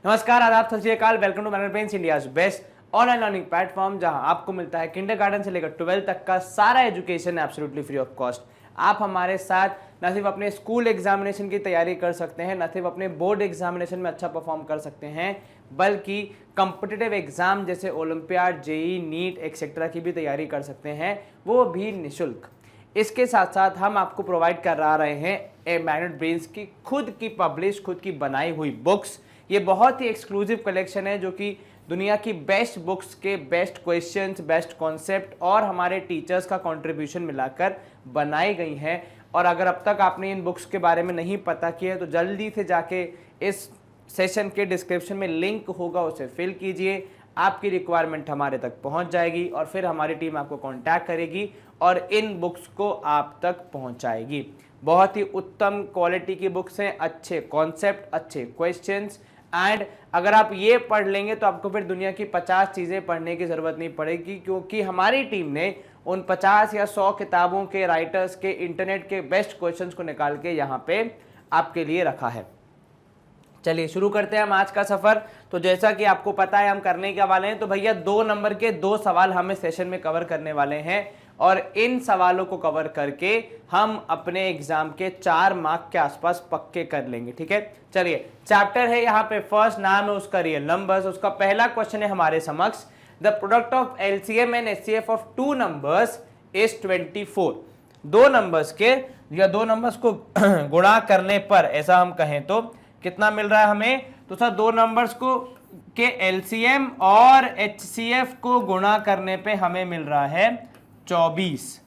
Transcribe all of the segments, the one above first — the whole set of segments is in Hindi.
नमस्कार, आदाब, सत श्री अकाल। Welcome to manager brains, India's best online learning platform, जहां आपको मिलता है किंडरगार्टन से लेकर 12th तक का सारा education absolutely free of cost. आप हमारे साथ न सिर्फ अपने स्कूल एग्जामिनेशन की तैयारी कर सकते हैं, न सिर्फ अपने बोर्ड एग्जामिनेशन में अच्छा परफॉर्म कर सकते हैं, बल्कि कॉम्पिटिटिव एग्जाम जैसे ओलंपियाड, जेई, नीट एक्सेट्रा की भी तैयारी कर सकते हैं, वो भी निःशुल्क। इसके साथ साथ हम आपको प्रोवाइड कर रहे हैं ए मैनेजर ब्रेन्स की खुद की पब्लिश, खुद की बनाई हुई बुक्स। ये बहुत ही एक्सक्लूसिव कलेक्शन है जो कि दुनिया की बेस्ट बुक्स के बेस्ट क्वेश्चंस, बेस्ट कॉन्सेप्ट और हमारे टीचर्स का कंट्रीब्यूशन मिलाकर बनाई गई हैं। और अगर अब तक आपने इन बुक्स के बारे में नहीं पता किया है तो जल्दी से जाके इस सेशन के डिस्क्रिप्शन में लिंक होगा, उसे फिल कीजिए। आपकी रिक्वायरमेंट हमारे तक पहुंच जाएगी और फिर हमारी टीम आपको कांटेक्ट करेगी और इन बुक्स को आप तक पहुंचाएगी। बहुत ही उत्तम क्वालिटी की बुक्स हैं, अच्छे कॉन्सेप्ट, अच्छे क्वेश्चंस, एंड अगर आप ये पढ़ लेंगे तो आपको फिर दुनिया की 50 चीज़ें पढ़ने की ज़रूरत नहीं पड़ेगी, क्योंकि हमारी टीम ने उन 50 या 100 किताबों के, राइटर्स के, इंटरनेट के बेस्ट क्वेश्चंस को निकाल के यहाँ पे आपके लिए रखा है। चलिए शुरू करते हैं हम आज का सफ़र। तो जैसा कि आपको पता है हम करने क्या वाले हैं, तो भैया 2 नंबर के 2 सवाल हम इस सेशन में कवर करने वाले हैं और इन सवालों को कवर करके हम अपने एग्जाम के 4 मार्क के आसपास पक्के कर लेंगे। ठीक है, चलिए चैप्टर है यहाँ पे, फर्स्ट नाम है उसका रियल नंबर्स। उसका पहला क्वेश्चन है हमारे समक्ष, the product of LCM and HCF of 2 numbers is 24। 2 numbers के या 2 नंबर्स को गुणा करने पर ऐसा हम कहें तो कितना मिल रहा है हमें, तो सर 2 नंबर्स को के एलसीएम और एचसीएफ को गुणा करने पे हमें मिल रहा है 24।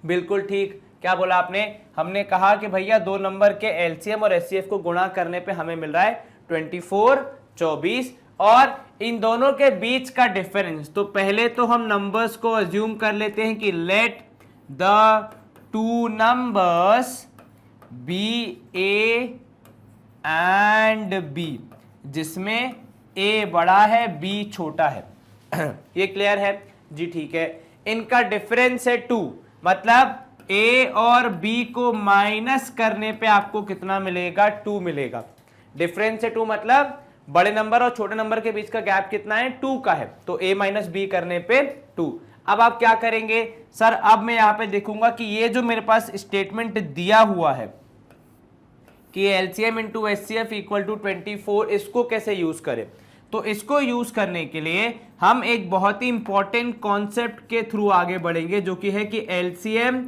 बिल्कुल ठीक, क्या बोला आपने? हमने कहा कि भैया 2 नंबर के एलसीएम और एचसीएफ को गुणा करने पे हमें मिल रहा है 24, 24 और इन दोनों के बीच का डिफरेंस। तो पहले तो हम नंबर्स को अज्यूम कर लेते हैं कि let the 2 numbers be a and b, जिसमें ए बड़ा है, बी छोटा है। ये क्लियर है जी? ठीक है, इनका डिफरेंस है 2, मतलब ए और बी को माइनस करने पे आपको कितना मिलेगा? 2 मिलेगा। डिफरेंस है 2, मतलब बड़े नंबर और छोटे नंबर के बीच का गैप कितना है? 2 का है। तो ए माइनस बी करने पे 2। अब आप क्या करेंगे सर? अब मैं यहां पे देखूंगा कि ये जो मेरे पास स्टेटमेंट दिया हुआ है कि LCM into HCF equal to 24, इसको कैसे यूज करें? तो इसको यूज करने के लिए हम एक बहुत ही इंपॉर्टेंट कॉन्सेप्ट के थ्रू आगे बढ़ेंगे, जो कि है कि एलसीएम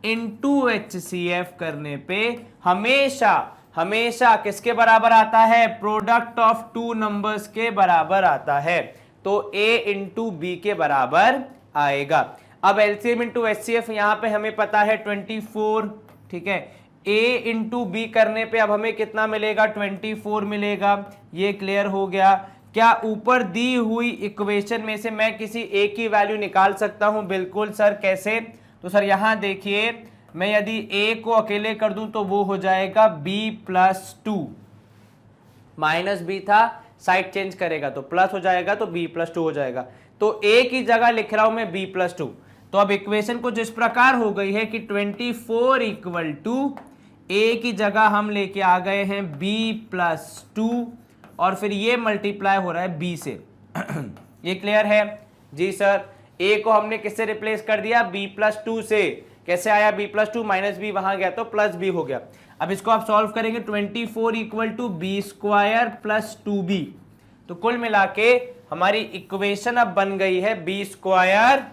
इंटू एचसीएफ करने पे हमेशा हमेशा किसके बराबर आता है? प्रोडक्ट ऑफ 2 नंबर्स के बराबर आता है। तो ए इंटू बी के बराबर आएगा। अब एलसीएम इंटू एचसीएफ यहां पे हमें पता है 24, ठीक है। ए इंटू बी करने पे अब हमें कितना मिलेगा? 24 मिलेगा। ये क्लियर हो गया। क्या ऊपर दी हुई इक्वेशन में से मैं किसी ए की वैल्यू निकाल सकता हूं? बिल्कुल सर, कैसे? तो सर यहां देखिए, मैं यदि ए को अकेले कर दूं तो वो हो जाएगा b+2, माइनस बी था, साइड चेंज करेगा तो प्लस हो जाएगा, तो b+2 हो जाएगा। तो ए की जगह लिख रहा हूं मैं b+2। तो अब इक्वेशन को जिस प्रकार हो गई है कि 24 इक्वल टू ए की जगह हम लेके आ गए हैं b+2 और फिर ये मल्टीप्लाई हो रहा है b से। ये क्लियर है जी सर? a को हमने किससे रिप्लेस कर दिया? b+2 से। कैसे आया b+2? माइनस बी वहां गया तो प्लस बी हो गया। अब इसको आप सॉल्व करेंगे, 24 equal to b square plus 2b। तो कुल मिला के हमारी इक्वेशन अब बन गई है b square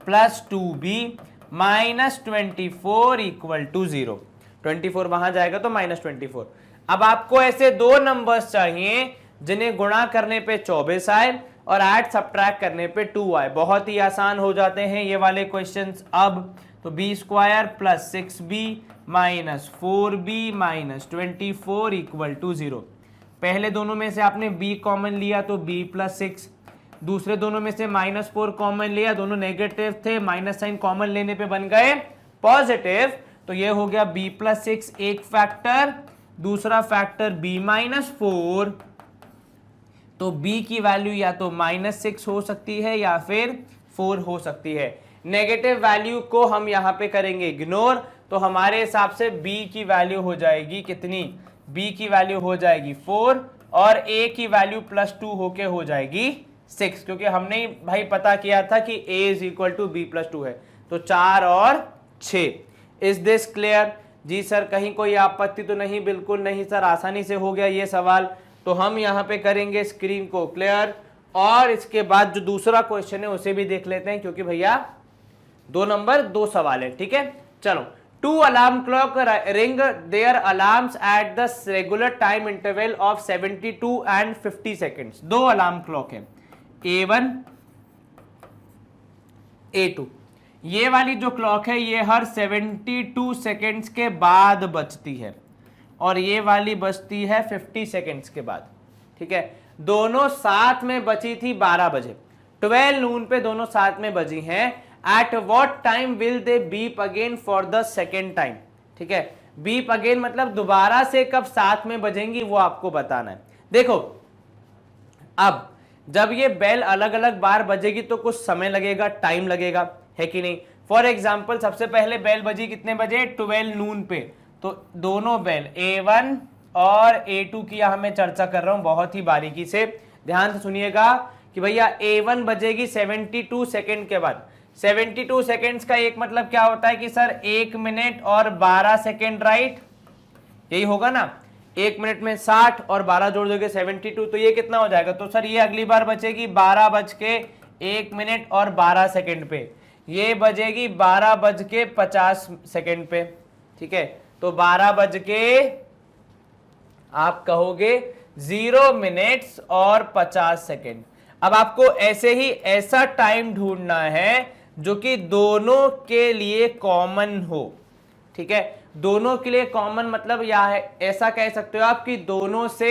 plus 2b minus 24 equal to 0। 24 वहां जाएगा तो माइनस 24। अब आपको ऐसे 2 नंबर्स चाहिए जिन्हें गुणा करने पे 24 आए और ऐड सब्ट्रैक्ट करने पे 2 आए। बहुत ही आसान हो जाते हैं ये वाले क्वेश्चंस अब। तो b square plus 6b minus 4b minus 24 equal to 0। पहले दोनों में से आपने b कॉमन लिया तो b+6, दूसरे दोनों में से -4 कॉमन लिया, दोनों नेगेटिव थे, माइनस साइन कॉमन लेने पे बन गए पॉजिटिव। तो ये हो गया b+6 एक फैक्टर, दूसरा फैक्टर b-4। तो b की वैल्यू या तो -6 हो सकती है या फिर 4 हो सकती है। नेगेटिव वैल्यू को हम यहां पे करेंगे इग्नोर, तो हमारे हिसाब से b की वैल्यू हो जाएगी कितनी? b की वैल्यू हो जाएगी 4 और a की वैल्यू +2 होके हो जाएगी 6, क्योंकि हमने ही भाई पता किया था कि a is equal to b +2 है, तो 4 और 6। Is this clear? जी सर, कहीं कोई आपत्ति तो नहीं? बिल्कुल नहीं सर, आसानी से हो गया ये सवाल। तो हम यहाँ पे करेंगे स्क्रीन को क्लियर, और इसके बाद जो दूसरा क्वेश्चन है उसे भी देख लेते हैं, क्योंकि भैया 2 नंबर 2 सवाल है। ठीक है, चलो। 2 alarm clock ring their alarms at the regular time interval of 72 and 50 seconds. 2 alarm clock है, A1 A2। ये वाली जो क्लॉक है ये हर 72 सेकेंड्स के बाद बजती है, और ये वाली बजती है 50 सेकेंड्स के बाद। ठीक है, दोनों साथ में बची थी 12 बजे, 12 नून पे दोनों साथ में बजी हैं। At what time will they beep again for the second time? ठीक है, बीप अगेन मतलब दोबारा से कब साथ में बजेंगी वो आपको बताना है। देखो, अब जब ये बेल अलग अलग बार बजेगी तो कुछ समय लगेगा, टाइम लगेगा, है कि नहीं? फॉर एग्जाम्पल सबसे पहले बेल बजी कितने बजे? 12 नून पे, तो दोनों बेल A1 और A2 की यहां मैं चर्चा कर रहा हूं, बहुत ही बारीकी से ध्यान से सुनिएगा कि भैया A1 बजेगी 72 सेकेंड के बाद। 72 सेकेंड्स का एक मतलब क्या होता है कि सर 1 मिनट और 12 सेकेंड, राइट? यही होगा ना, 1 मिनट में 60 और 12 जोड़ दोगे 72, तो ये कितना हो जाएगा? तो सर ये अगली बार बचेगी 12 बज के 1 मिनट और 12 सेकेंड पे, ये बजेगी 12 बज के 50 सेकेंड पे। ठीक है, तो 12 बज के आप कहोगे 0 मिनट्स और 50 सेकेंड। अब आपको ऐसे ही ऐसा टाइम ढूंढना है जो कि दोनों के लिए कॉमन हो। ठीक है, दोनों के लिए कॉमन मतलब या है, ऐसा कह सकते हो आप कि दोनों से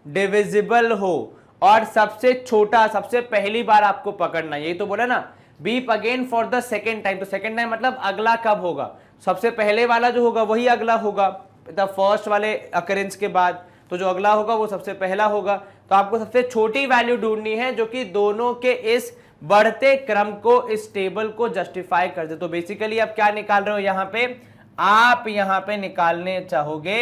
डिविजिबल हो, और सबसे छोटा, सबसे पहली बार आपको पकड़ना। यही तो बोला ना, beep again for the second time. तो सेकेंड टाइम मतलब अगला कब होगा? सबसे पहले वाला जो होगा वही अगला होगा, द फर्स्ट वाले अकरेंस के बाद, तो जो अगला होगा वो सबसे पहला होगा। तो आपको सबसे छोटी वैल्यू ढूंढनी है जो कि दोनों के इस बढ़ते क्रम को, इस टेबल को जस्टिफाई कर दे। तो बेसिकली आप क्या निकाल रहे हो यहां पे? आप यहां पे निकालने चाहोगे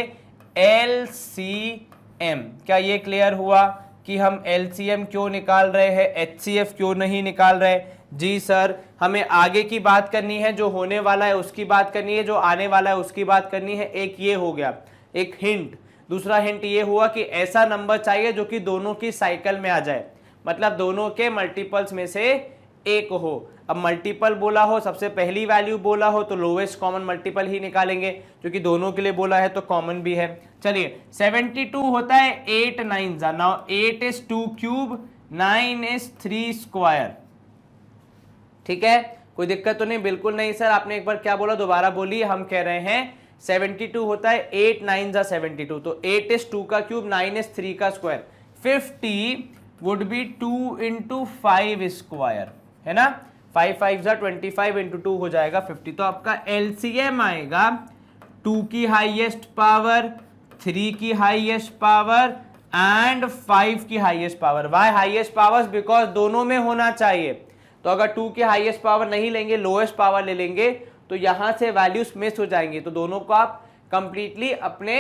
LCM। क्या ये क्लियर हुआ कि हम LCM क्यों निकाल रहे हैं, HCF क्यों नहीं निकाल रहे? जी सर, हमें आगे की बात करनी है, जो होने वाला है उसकी बात करनी है, जो आने वाला है उसकी बात करनी है। एक ये हो गया, एक हिंट। दूसरा हिंट ये हुआ कि ऐसा नंबर चाहिए जो कि दोनों की साइकिल में आ जाए, मतलब दोनों के मल्टीपल्स में से एक हो। अब मल्टीपल बोला हो, सबसे पहली वैल्यू बोला हो, तो लोवेस्ट कॉमन मल्टीपल ही निकालेंगे, क्योंकि दोनों के लिए बोला है तो कॉमन भी है। चलिए, 72 होता है 8 9 जा। Now 8 is 2 cube, 9 is 3 square. ठीक है, कोई दिक्कत तो नहीं? बिल्कुल नहीं सर, आपने एक बार क्या बोला, दोबारा बोलिए। हम कह रहे हैं 72 होता है 8 9 जा 72, तो 8 इज 2 का क्यूब, 9 इज 3 का square, 50 would be 2 into 5 square, है ना? 5 5 जा 25 इंटू 2 हो जाएगा 50। तो आपका LCM आएगा 2 की हाईएस्ट पावर, 3 की हाईएस्ट पावर एंड 5 की highest power. Why highest powers? Because दोनों में होना चाहिए। तो अगर 2 की हाईएस्ट पावर नहीं लेंगे, लोएस्ट पावर ले लेंगे, तो यहां से वैल्यूज मिस हो जाएंगी, तो दोनों को आप कंप्लीटली अपने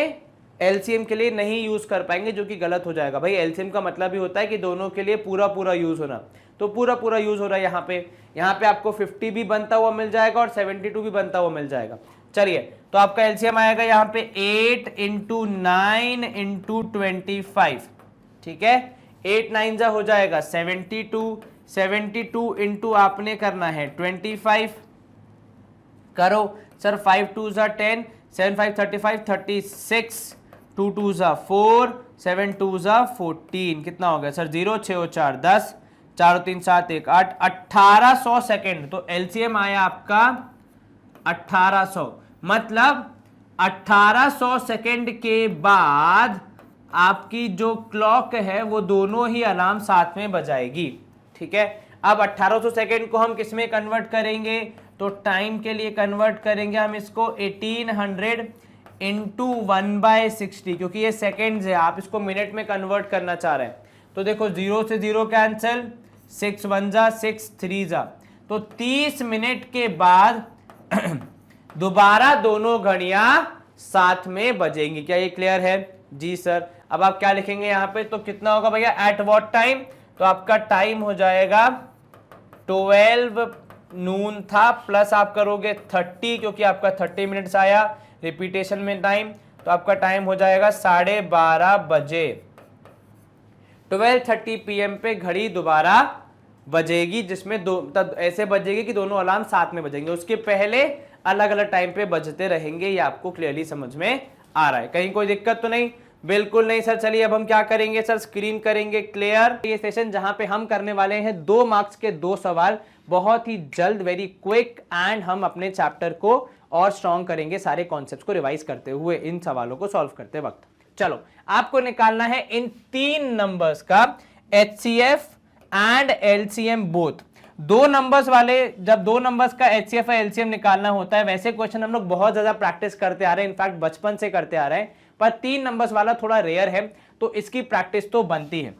LCM के लिए नहीं यूज कर पाएंगे, जो कि गलत हो जाएगा। भाई LCM का मतलब ही होता है कि दोनों के लिए पूरा पूरा यूज होना, तो पूरा पूरा यूज हो रहा है यहाँ पे आपको 50 भी बनता हुआ मिल जाएगा और 72 भी बनता हुआ मिल जाएगा। चलिए, तो आपका LCM आएगा यहाँ पे 8 इंटू 9 इंटू 25। ठीक है, 8 9 जा हो जाएगा 72, 72 इंटू आपने करना है 25। करो सर, 5 2 जा 10, 7 5 35, 36, 2 2 जा 4, 7 2 जा 14। कितना हो गया सर? 0 6 4 10, 4 3 7 1 8, 1800 सेकेंड। तो LCM आया आपका 1800, मतलब 1800 सेकेंड के बाद आपकी जो क्लॉक है वो दोनों ही अलार्म साथ में बजाएगी। ठीक है, अब 1800 सेकेंड को हम किस में कन्वर्ट करेंगे? तो टाइम के लिए कन्वर्ट करेंगे हम इसको 1800 इंटू 1/60, क्योंकि ये सेकेंड्स है, आप इसको मिनट में कन्वर्ट करना चाह रहे हैं। तो देखो 0 से 0 कैंसिल, 6 1 जा 6 3 जा, तो 30 मिनट के बाद दोबारा दोनों घड़ियां साथ में बजेंगी। क्या ये क्लियर है? जी सर। अब आप क्या लिखेंगे यहाँ पे, तो कितना होगा भैया एट व्हाट टाइम, तो आपका टाइम हो जाएगा 12 नून था, प्लस आप करोगे 30 क्योंकि आपका 30 मिनट्स आया रिपीटेशन में टाइम, तो आपका टाइम हो जाएगा 12:30 बजे। 12:30 PM पे घड़ी दोबारा बजेगी, जिसमें दो तब ऐसे बजेगी कि दोनों अलार्म साथ में बजेंगे, उसके पहले अलग अलग टाइम पे बजते रहेंगे। ये आपको क्लियरली समझ में आ रहा है, कहीं कोई दिक्कत तो नहीं? बिल्कुल नहीं सर। चलिए अब हम क्या करेंगे सर, स्क्रीन करेंगे क्लियर। ये सेशन जहां पे हम करने वाले हैं 2 मार्क्स के 2 सवाल, बहुत ही जल्द, वेरी क्विक, एंड हम अपने चैप्टर को और स्ट्रॉन्ग करेंगे सारे कॉन्सेप्ट्स को रिवाइज करते हुए इन सवालों को सॉल्व करते वक्त। चलो आपको निकालना है इन 3 नंबर्स का HCF and LCM both. 2 numbers वाले, जब 2 नंबर्स का HCF और LCM निकालना होता है, वैसे क्वेश्चन हम लोग बहुत ज्यादा प्रैक्टिस करते आ रहे हैं, इनफैक्ट बचपन से करते आ रहे हैं, पर 3 नंबर्स वाला थोड़ा रेयर है, तो इसकी प्रैक्टिस तो बनती है।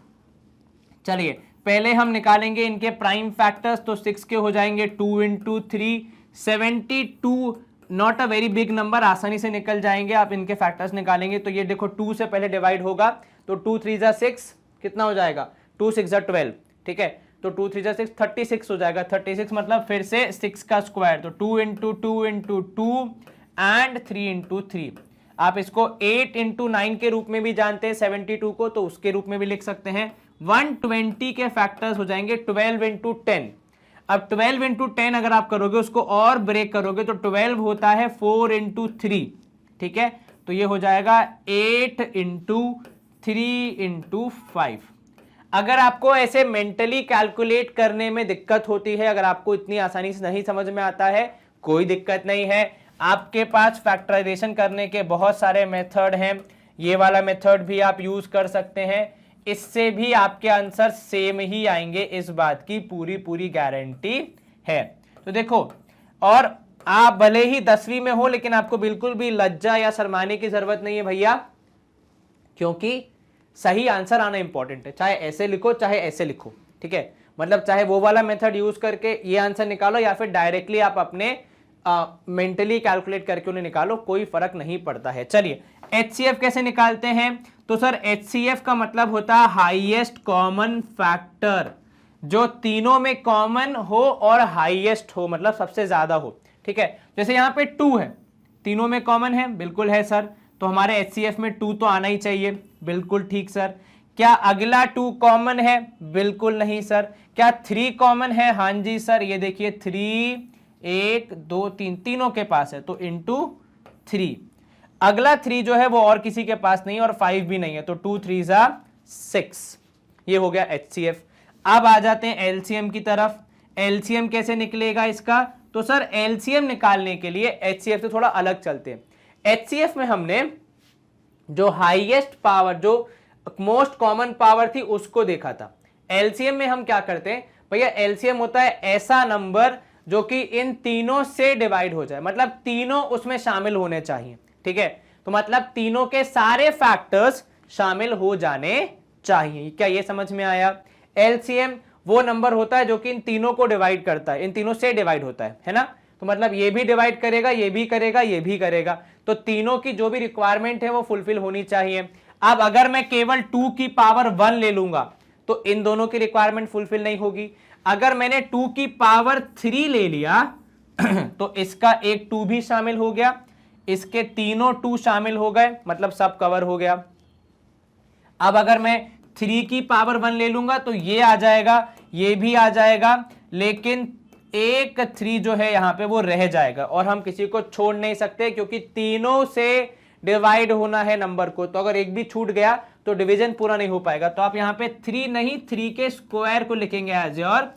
चलिए पहले हम निकालेंगे इनके प्राइम फैक्टर्स, तो 6 के हो जाएंगे 2 into 3, 72, not a very big number, आसानी से निकल जाएंगे। आप इनके फैक्टर्स निकालेंगे तो ये देखो 2 से पहले डिवाइड होगा, तो 2 3 जा 6, कितना हो जाएगा 2 6 जा 12, ठीक है, तो 2 3 जा 6, 36 हो जाएगा। 36 मतलब फिर से 6 का स्क्वायर, तो 2 इंटू 2 इंटू 2 एंड 3 इंटू 3। आप इसको 8 इंटू 9 के रूप में भी जानते हैं 72 को, तो उसके रूप में भी लिख सकते हैं। 120 के फैक्टर्स हो जाएंगे 12 इंटू 10। अब 12 इंटू 10 अगर आप करोगे, उसको और ब्रेक करोगे, तो 12 होता है 4 इंटू 3, ठीक है, तो ये हो जाएगा 8 इंटू 3 इंटू 5। अगर आपको ऐसे मेंटली कैलकुलेट करने में दिक्कत होती है, अगर आपको इतनी आसानी से नहीं समझ में आता है, कोई दिक्कत नहीं है, आपके पास फैक्टराइजेशन करने के बहुत सारे मेथड हैं। ये वाला मेथड भी आप यूज कर सकते हैं, इससे भी आपके आंसर सेम ही आएंगे, इस बात की पूरी पूरी गारंटी है। तो देखो, और आप भले ही 10वीं में हो, लेकिन आपको बिल्कुल भी लज्जा या शर्माने की जरूरत नहीं है भैया, क्योंकि सही आंसर आना इंपॉर्टेंट है। चाहे ऐसे लिखो चाहे ऐसे लिखो, ठीक है, मतलब चाहे वो वाला मेथड यूज करके ये आंसर निकालो, या फिर डायरेक्टली आप अपने मेंटली कैलकुलेट करके उन्हें निकालो, कोई फर्क नहीं पड़ता है। चलिए HCF कैसे निकालते हैं, तो सर HCF का मतलब होता है हाईएस्ट कॉमन फैक्टर, जो तीनों में कॉमन हो और हाईएस्ट हो, मतलब सबसे ज्यादा हो, ठीक है। जैसे यहां पे 2 है, तीनों में कॉमन है, बिल्कुल है सर, तो हमारे HCF में 2 तो आना ही चाहिए, बिल्कुल ठीक सर। क्या अगला 2 कॉमन है, बिल्कुल नहीं सर। क्या 3 कॉमन है, हाँ जी सर, ये देखिए 3, 1 2 3 तीनों के पास है, तो इंटू 3। अगला 3 जो है वो और किसी के पास नहीं, और 5 भी नहीं है, तो 2 3 जा 6, ये हो गया HCF। अब आ जाते हैं LCM की तरफ। LCM कैसे निकलेगा इसका, तो सर LCM निकालने के लिए HCF से थोड़ा अलग चलते हैं। HCF में हमने जो हाईएस्ट पावर, जो मोस्ट कॉमन पावर थी, उसको देखा था। LCM में हम क्या करते हैं भैया, LCM होता है ऐसा नंबर जो कि इन तीनों से डिवाइड हो जाए, मतलब तीनों उसमें शामिल होने चाहिए, ठीक है, तो मतलब तीनों के सारे फैक्टर्स शामिल हो जाने चाहिए। क्या ये समझ में आया? LCM वो नंबर होता है जो कि इन तीनों को डिवाइड करता है, इन तीनों से डिवाइड होता है ना, तो मतलब ये भी डिवाइड करेगा, ये भी करेगा, ये भी करेगा, तो तीनों की जो भी रिक्वायरमेंट है वो फुलफिल होनी चाहिए। अब अगर मैं केवल 2 की पावर 1 ले लूंगा तो इन दोनों की रिक्वायरमेंट फुलफिल नहीं होगी। अगर मैंने 2 की पावर 3 ले लिया तो इसका एक 2 भी शामिल हो गया, इसके तीनों 2 शामिल हो गए, मतलब सब कवर हो गया। अब अगर मैं 3 की पावर 1 ले लूंगा तो ये आ जाएगा, ये भी आ जाएगा, लेकिन एक 3 जो है यहां पे वो रह जाएगा, और हम किसी को छोड़ नहीं सकते क्योंकि तीनों से डिवाइड होना है नंबर को, तो अगर एक भी छूट गया तो डिवीजन पूरा नहीं हो पाएगा। तो आप यहां पे 3 नहीं, 3 के स्क्वायर को लिखेंगे एज योर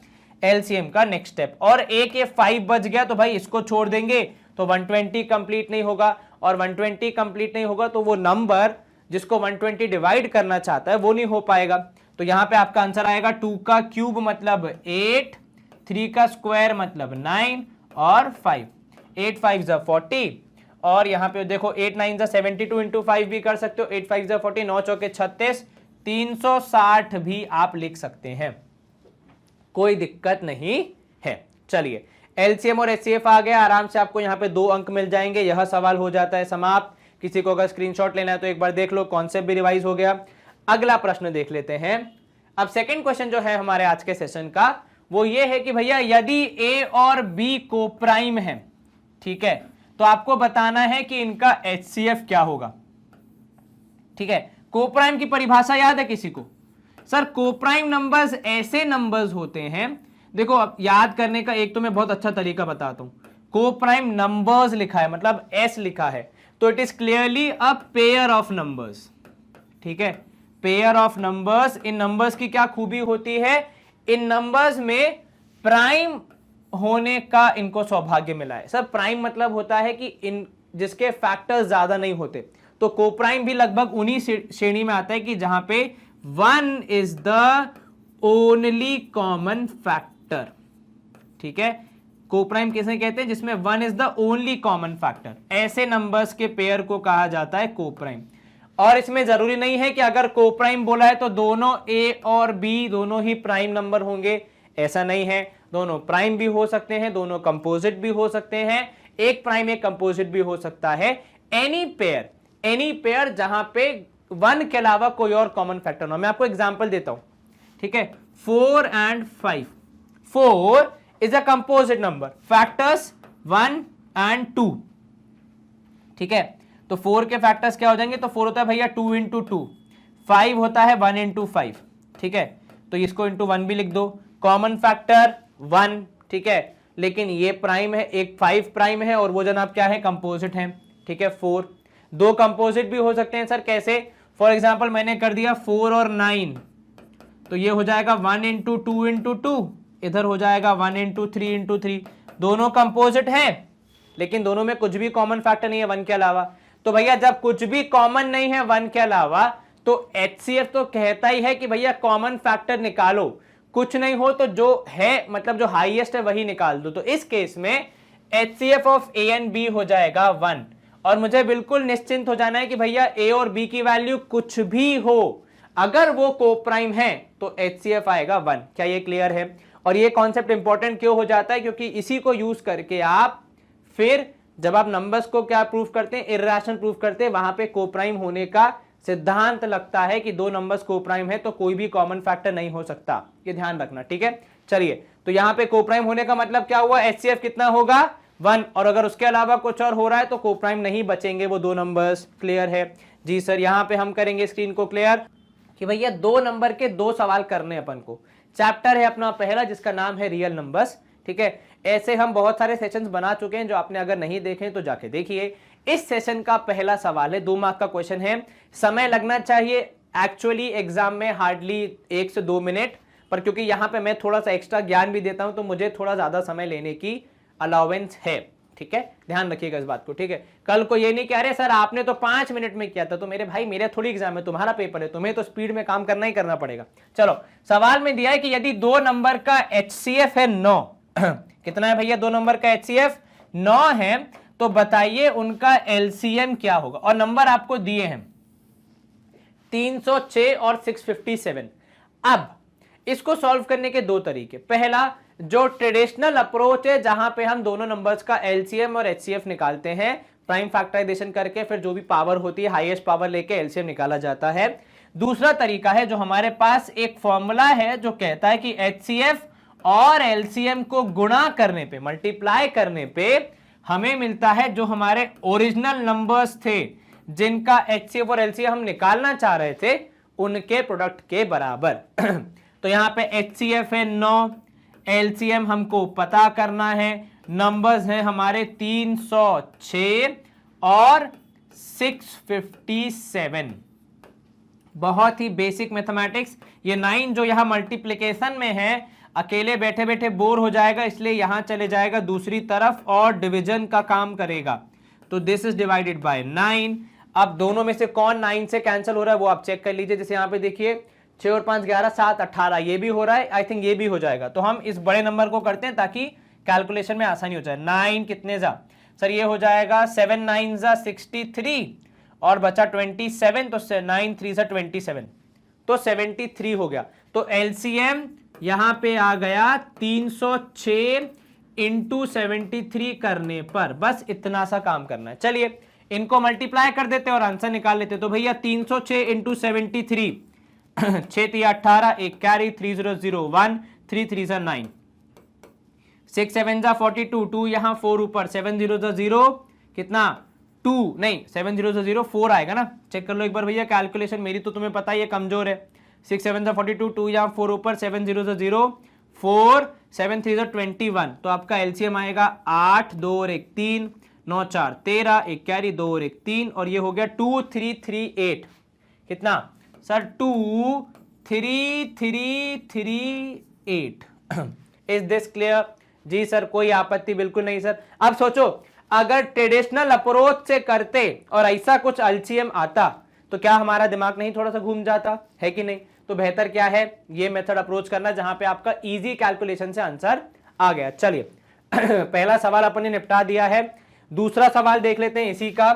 LCM का नेक्स्ट स्टेप। और एक ये 5 बच गया तो भाई इसको छोड़ देंगे तो 120 कंप्लीट नहीं होगा, और 120 कंप्लीट नहीं होगा तो वो नंबर जिसको 120 डिवाइड करना चाहता है वो नहीं हो पाएगा। तो यहां पे आपका आंसर आएगा 2 का क्यूब मतलब 8, 3 का स्क्वायर मतलब 9, और 5, 8 5 जा 40, और यहां पे देखो 8 9 जा 72 इंटू 5 भी कर सकते हो, 8 5 जा 40, 9 चौके 36, 360 भी आप लिख सकते हैं, कोई दिक्कत नहीं है। चलिए LCM और HCF आ गया, आराम से आपको यहां पे 2 अंक मिल जाएंगे, यह सवाल हो जाता है समाप्त। किसी को अगर स्क्रीनशॉट लेना है तो एक बार देख लो, कॉन्सेप्ट भी रिवाइज हो गया। अगला प्रश्न देख लेते हैं। अब सेकंड क्वेश्चन जो है हमारे आज के सेशन का वो ये है कि भैया यदि ए और बी को प्राइम है, ठीक है, तो आपको बताना है कि इनका HCF क्या होगा। ठीक है, कोप्राइम की परिभाषा याद है किसी को? सर कोप्राइम नंबर्स ऐसे नंबर्स होते हैं, देखो अब याद करने का एक तो मैं बहुत अच्छा तरीका बताता हूं। कोप्राइम नंबर्स लिखा है मतलब S लिखा है, तो it is clearly a pair of numbers. ठीक है, pair of numbers. In numbers की क्या खूबी होती है? इन नंबर्स में प्राइम होने का इनको सौभाग्य मिला है। सर प्राइम मतलब होता है कि इन जिसके फैक्टर्स ज्यादा नहीं होते, तो कोप्राइम भी लगभग उन्हीं श्रेणी में आता है कि जहां पे 1 is the only common factor. ठीक है, कोप्राइम किसे कहते हैं? जिसमें 1 is the only common factor. ऐसे नंबर्स के पेयर को कहा जाता है कोप्राइम। और इसमें जरूरी नहीं है कि अगर कोप्राइम बोला है तो दोनों ए और बी दोनों ही प्राइम नंबर होंगे, ऐसा नहीं है। दोनों प्राइम भी हो सकते हैं, दोनों कंपोजिट भी हो सकते हैं, एक प्राइम एक कंपोजिट भी हो सकता है। एनी पेयर जहां पे 1 के अलावा कोई और कॉमन फैक्टर ना हो। मैं आपको एग्जांपल देता हूं, ठीक है। 4 and 5। 4 is a composite number, factors 1 and 2। ठीक है, तो 4 के फैक्टर्स क्या हो जाएंगे? तो 4 होता है भैया 2 into 2, 5 होता है 1 into 5। ठीक है, तो इसको इंटू 1 भी लिख दो। कॉमन फैक्टर 1, ठीक है, लेकिन ये प्राइम है, एक 5 प्राइम है और वो जनाब क्या है? कंपोजिट है। ठीक है, 4। दो कंपोजिट भी हो सकते हैं सर, कैसे? फॉर एग्जाम्पल मैंने कर दिया 4 और 9, तो ये हो जाएगा 1 into 2 into 2, इधर हो जाएगा 1 into 3 into 3। दोनों कंपोजिट है लेकिन दोनों में कुछ भी कॉमन फैक्टर नहीं है 1 के अलावा। तो भैया जब कुछ भी कॉमन नहीं है 1 के अलावा, तो HCF तो कहता ही है कि भैया कॉमन फैक्टर निकालो। कुछ नहीं हो तो जो है, मतलब जो हाईएस्ट है वही निकाल दो। तो इस केस में HCF of A and B हो जाएगा 1। और मुझे बिल्कुल निश्चिंत हो जाना है कि भैया A और B की वैल्यू कुछ भी हो, अगर वो कोप्राइम है तो HCF आएगा 1। क्या ये क्लियर है? और ये कॉन्सेप्ट इंपॉर्टेंट क्यों हो जाता है? क्योंकि इसी को यूज करके आप फिर जब आप नंबर्स को क्या प्रूव करते हैं? इर्रेशनल प्रूव करते हैं। वहां पे कोप्राइम होने का सिद्धांत लगता है कि दो नंबर्स कोप्राइम है तो कोई भी कॉमन फैक्टर नहीं हो सकता। ये ध्यान रखना, ठीक है। चलिए, तो यहां पे कोप्राइम होने का मतलब क्या हुआ? HCF कितना होगा? 1। और अगर उसके अलावा कुछ और हो रहा है तो कोप्राइम नहीं बचेंगे वो दो नंबर्स। क्लियर है? जी सर। यहां पे हम करेंगे स्क्रीन को क्लियर कि भैया 2 नंबर के 2 सवाल करने अपन को। चैप्टर है अपना पहला जिसका नाम है रियल नंबर्स। ठीक है, ऐसे हम बहुत सारे सेशंस बना चुके हैं, जो आपने अगर नहीं देखे तो जाके देखिए। इस सेशन का पहला सवाल है, 2 मार्क का क्वेश्चन है। समय लगना चाहिए एक्चुअली एग्जाम में हार्डली 1 से 2 मिनट, पर क्योंकि यहां पे मैं थोड़ा सा एक्स्ट्रा ज्ञान भी देता हूं तो मुझे थोड़ा ज्यादा समय लेने की अलाउंस है। ठीक है, ध्यान रखिएगा इस बात को। ठीक है, कल को ये नहीं कह रहे सर आपने तो 5 मिनट में किया था। तो मेरे भाई, मेरे थोड़ी एग्जाम है, तुम्हारा पेपर है, तुम्हें तो स्पीड में काम करना ही करना पड़ेगा। चलो, सवाल में दिया है कि यदि 2 नंबर का HCF है 9 कितना है भैया? 2 नंबर का HCF 9 है, तो बताइए उनका LCM क्या होगा। और नंबर आपको दिए हैं 306 और 657। अब इसको सॉल्व करने के 2 तरीके। पहला, जो ट्रेडिशनल अप्रोच है जहां पे हम दोनों नंबर्स का LCM और HCF निकालते हैं, प्राइम फैक्टराइजेशन करके फिर जो भी पावर होती है हाईएस्ट पावर लेके LCM निकाला जाता है। दूसरा तरीका है जो हमारे पास एक फॉर्मूला है जो कहता है कि HCF और LCM को गुणा करने पे, मल्टीप्लाई करने पे हमें मिलता है जो हमारे ओरिजिनल नंबर्स थे जिनका HCF और LCM हम निकालना चाह रहे थे उनके प्रोडक्ट के बराबर। तो यहां पे HCF है 9, LCM हमको पता करना है। नंबर्स हैं हमारे 306 और 657। बहुत ही बेसिक मैथमेटिक्स। ये 9 जो यहां मल्टीप्लिकेशन में है, अकेले बैठे बैठे बोर हो जाएगा, इसलिए यहां चले जाएगा दूसरी तरफ और डिवीजन का काम करेगा। तो दिस इज डिवाइडेड बाय 9। अब दोनों में से कौन 9 से कैंसिल हो रहा है वो आप चेक कर लीजिए। जैसे यहां पे देखिए 6 और 5 11, 7 18, ये भी हो रहा है, आई थिंक ये भी हो जाएगा। तो हम इस बड़े नंबर को करते हैं ताकि कैलकुलेशन में आसानी हो जाए। 9 कितने जा सर? ये हो जाएगा 7 9 जा 63 और बचा 27, तो 9 3 जा 27, तो 73 हो गया। तो LCM यहां पे आ गया 306 इंटू 73 करने पर। बस इतना सा काम करना है। चलिए, इनको मल्टीप्लाई कर देते और आंसर निकाल लेते। तो भैया 306 इंटू 73, 6 3 18, एक कैरी 3001, 3 3 9, 6 7 42, 2 यहाँ 4 ऊपर, 7 0 0 कितना 2 नहीं 7 0 0 4 आएगा ना, चेक कर लो एक बार भैया कैलकुलेशन, मेरी तो तुम्हें पता ही है कमजोर है। 6 7 42, 2 यहाँ 4 ऊपर, 7 0 0 4, 7 3 21, तो आपका एलसीएम आएगा 8 2 और 1 3, 9 4 13, एक कैरी 2 और 1 3, और ये हो गया 2 3 3 8, कितना सर 2 3 3 3 8। Is this clear? जी सर, कोई आपत्ति बिल्कुल नहीं सर। अब सोचो अगर ट्रेडिशनल अप्रोच से करते और ऐसा कुछ एलसीएम आता तो क्या हमारा दिमाग नहीं थोड़ा सा घूम जाता है कि नहीं? तो बेहतर क्या है ये मेथड अप्रोच करना जहां पे आपका इजी कैलकुलेशन से आंसर आ गया। चलिए पहला सवाल अपन ने निपटा दिया है, दूसरा सवाल देख लेते हैं इसी का,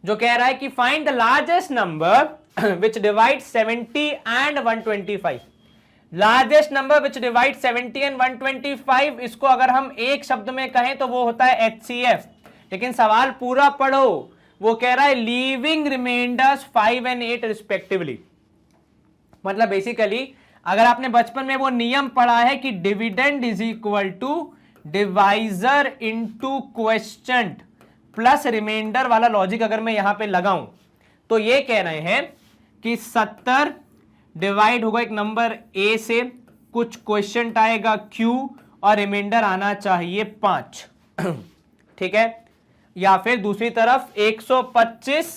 जो कह रहा है कि find the largest number which divide 70 and 125। Largest number which divide 70 and 125, इसको अगर हम एक शब्द में कहें तो वो होता है HCF, लेकिन सवाल पूरा पढ़ो, वो कह रहा है लीविंग रिमाइंडर्स 5 एंड 8 रिस्पेक्टिवली। मतलब बेसिकली अगर आपने बचपन में वो नियम पढ़ा है कि dividend is equal to divisor into question plus remainder वाला लॉजिक अगर मैं यहां पे लगाऊं तो ये कह रहे हैं कि 70 डिवाइड होगा एक नंबर ए से, कुछ क्वेश्चन आएगा Q और रिमाइंडर आना चाहिए 5, ठीक है। या फिर दूसरी तरफ 125,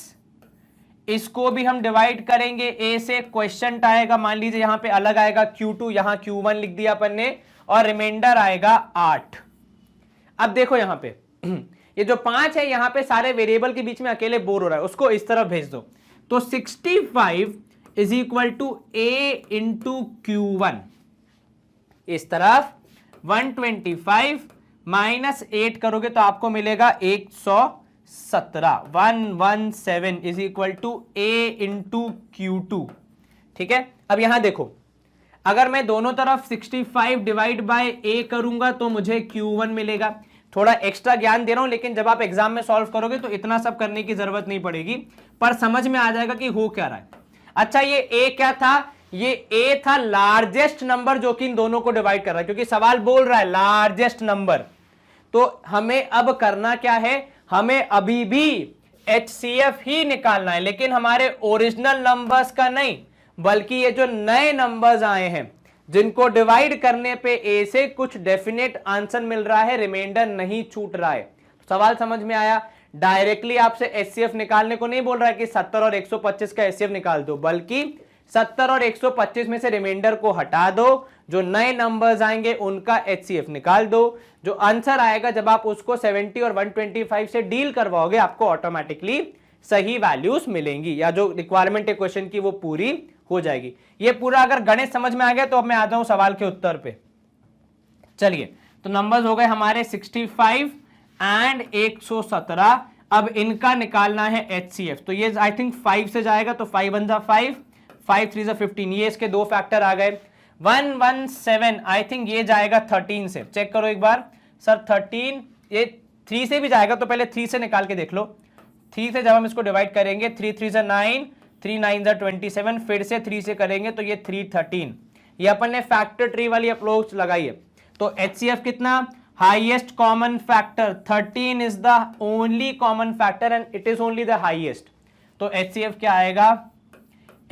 इसको भी हम डिवाइड करेंगे ए से, क्वेश्चन आएगा मान लीजिए यहां पे अलग आएगा Q2, यहां Q1 लिख दिया अपन ने, और रिमाइंडर आएगा 8। अब देखो यहां पे ये जो 5 है यहां पे सारे वेरिएबल के बीच में अकेले बोर हो रहा है, उसको इस तरफ भेज दो। तो 65 is equal to a into Q1, इस तरफ 125 माइनस 8 करोगे तो आपको मिलेगा 117, 117 is equal to a into Q2, ठीक है। अब यहां देखो अगर मैं दोनों तरफ 65 डिवाइड बाय ए करूंगा तो मुझे Q1 मिलेगा। थोड़ा एक्स्ट्रा ज्ञान दे रहा हूं, लेकिन जब आप एग्जाम में सॉल्व करोगे तो इतना सब करने की जरूरत नहीं पड़ेगी, पर समझ में आ जाएगा कि हो क्या रहा है। अच्छा ये ए क्या था? ये ए था लार्जेस्ट नंबर जो कि इन दोनों को डिवाइड कर रहा है, क्योंकि सवाल बोल रहा है लार्जेस्ट नंबर। तो हमें अब करना क्या है, हमें अभी भी HCF ही निकालना है, लेकिन हमारे ओरिजिनल नंबर्स का नहीं, बल्कि ये जो नए नंबर्स आए हैं जिनको डिवाइड करने पे ए से कुछ डेफिनेट आंसर मिल रहा है, रिमाइंडर नहीं छूट रहा है। सवाल समझ में आया? डायरेक्टली आपसे HCF निकालने को नहीं बोल रहा है कि 70 और 125 का HCF निकाल दो, बल्कि 70 और 125 में से रिमाइंडर को हटा दो, जो नए नंबर्स आएंगे उनका HCF निकाल दो। जो आंसर आएगा जब आप उसको 70 और 125 से डील करवाओगे आपको ऑटोमेटिकली सही वैल्यूज मिलेंगी, या जो रिक्वायरमेंट है क्वेश्चन की वो पूरी हो जाएगी। ये पूरा अगर गणित समझ में आ गया तो अब मैं आ जाऊं सवाल के उत्तर पे। चलिए तो नंबर्स हो गए हमारे 65 एंड 117। अब इनका निकालना है HCF, तो ये आई थिंक 5 से जाएगा, तो 5 1 जा 5, 5 3 जा 15, ये इसके दो फैक्टर आ गए। 117 आई थिंक ये जाएगा 13 से, चेक करो एक बार सर 13, ये 3 से भी जाएगा, तो पहले 3 से निकाल के देख लो। 3 से जब हम इसको डिवाइड करेंगे 3 3 जा 9, 3 9 जा 27, फिर से 3 से करेंगे तो ये 3 13, ये अपन ने फैक्टर ट्री वाली अप्रोच लगाई है। तो HCF कितना? Highest common factor 13 is the only common factor and it is only the highest. तो HCF क्या आएगा?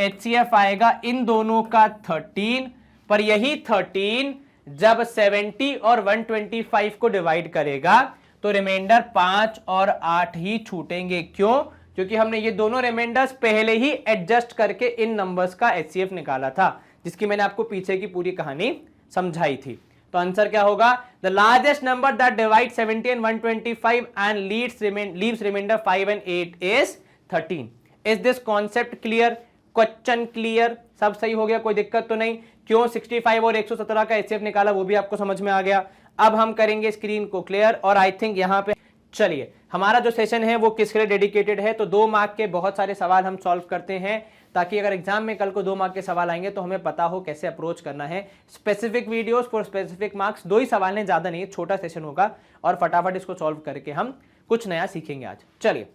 HCF आएगा इन दोनों का 13, पर यही 13 जब 70 और 125 को डिवाइड करेगा तो रिमाइंडर 5 और 8 ही छूटेंगे। क्यों? क्योंकि हमने ये दोनों रिमाइंडर्स पहले ही एडजस्ट करके इन नंबर्स का HCF निकाला था, जिसकी मैंने आपको पीछे की पूरी कहानी समझाई थी। तो आंसर क्या होगा? The largest number that divide 70 and 125 and leaves remainder 5 and 8 is 13। Is this concept clear? Question clear? सब सही हो गया, कोई दिक्कत तो नहीं? क्यों 65 और 117 का HCF निकाला वो भी आपको समझ में आ गया। अब हम करेंगे स्क्रीन को क्लियर, और आई थिंक यहां पे चलिए हमारा जो सेशन है वो किसके लिए डेडिकेटेड है, तो 2 मार्क के बहुत सारे सवाल हम सॉल्व करते हैं, ताकि अगर एग्जाम में कल को 2 मार्क के सवाल आएंगे तो हमें पता हो कैसे अप्रोच करना है। Specific videos for specific marks, 2 ही सवाल हैं, ज्यादा नहीं, छोटा सेशन होगा, और फटाफट इसको सॉल्व करके हम कुछ नया सीखेंगे आज। चलिए,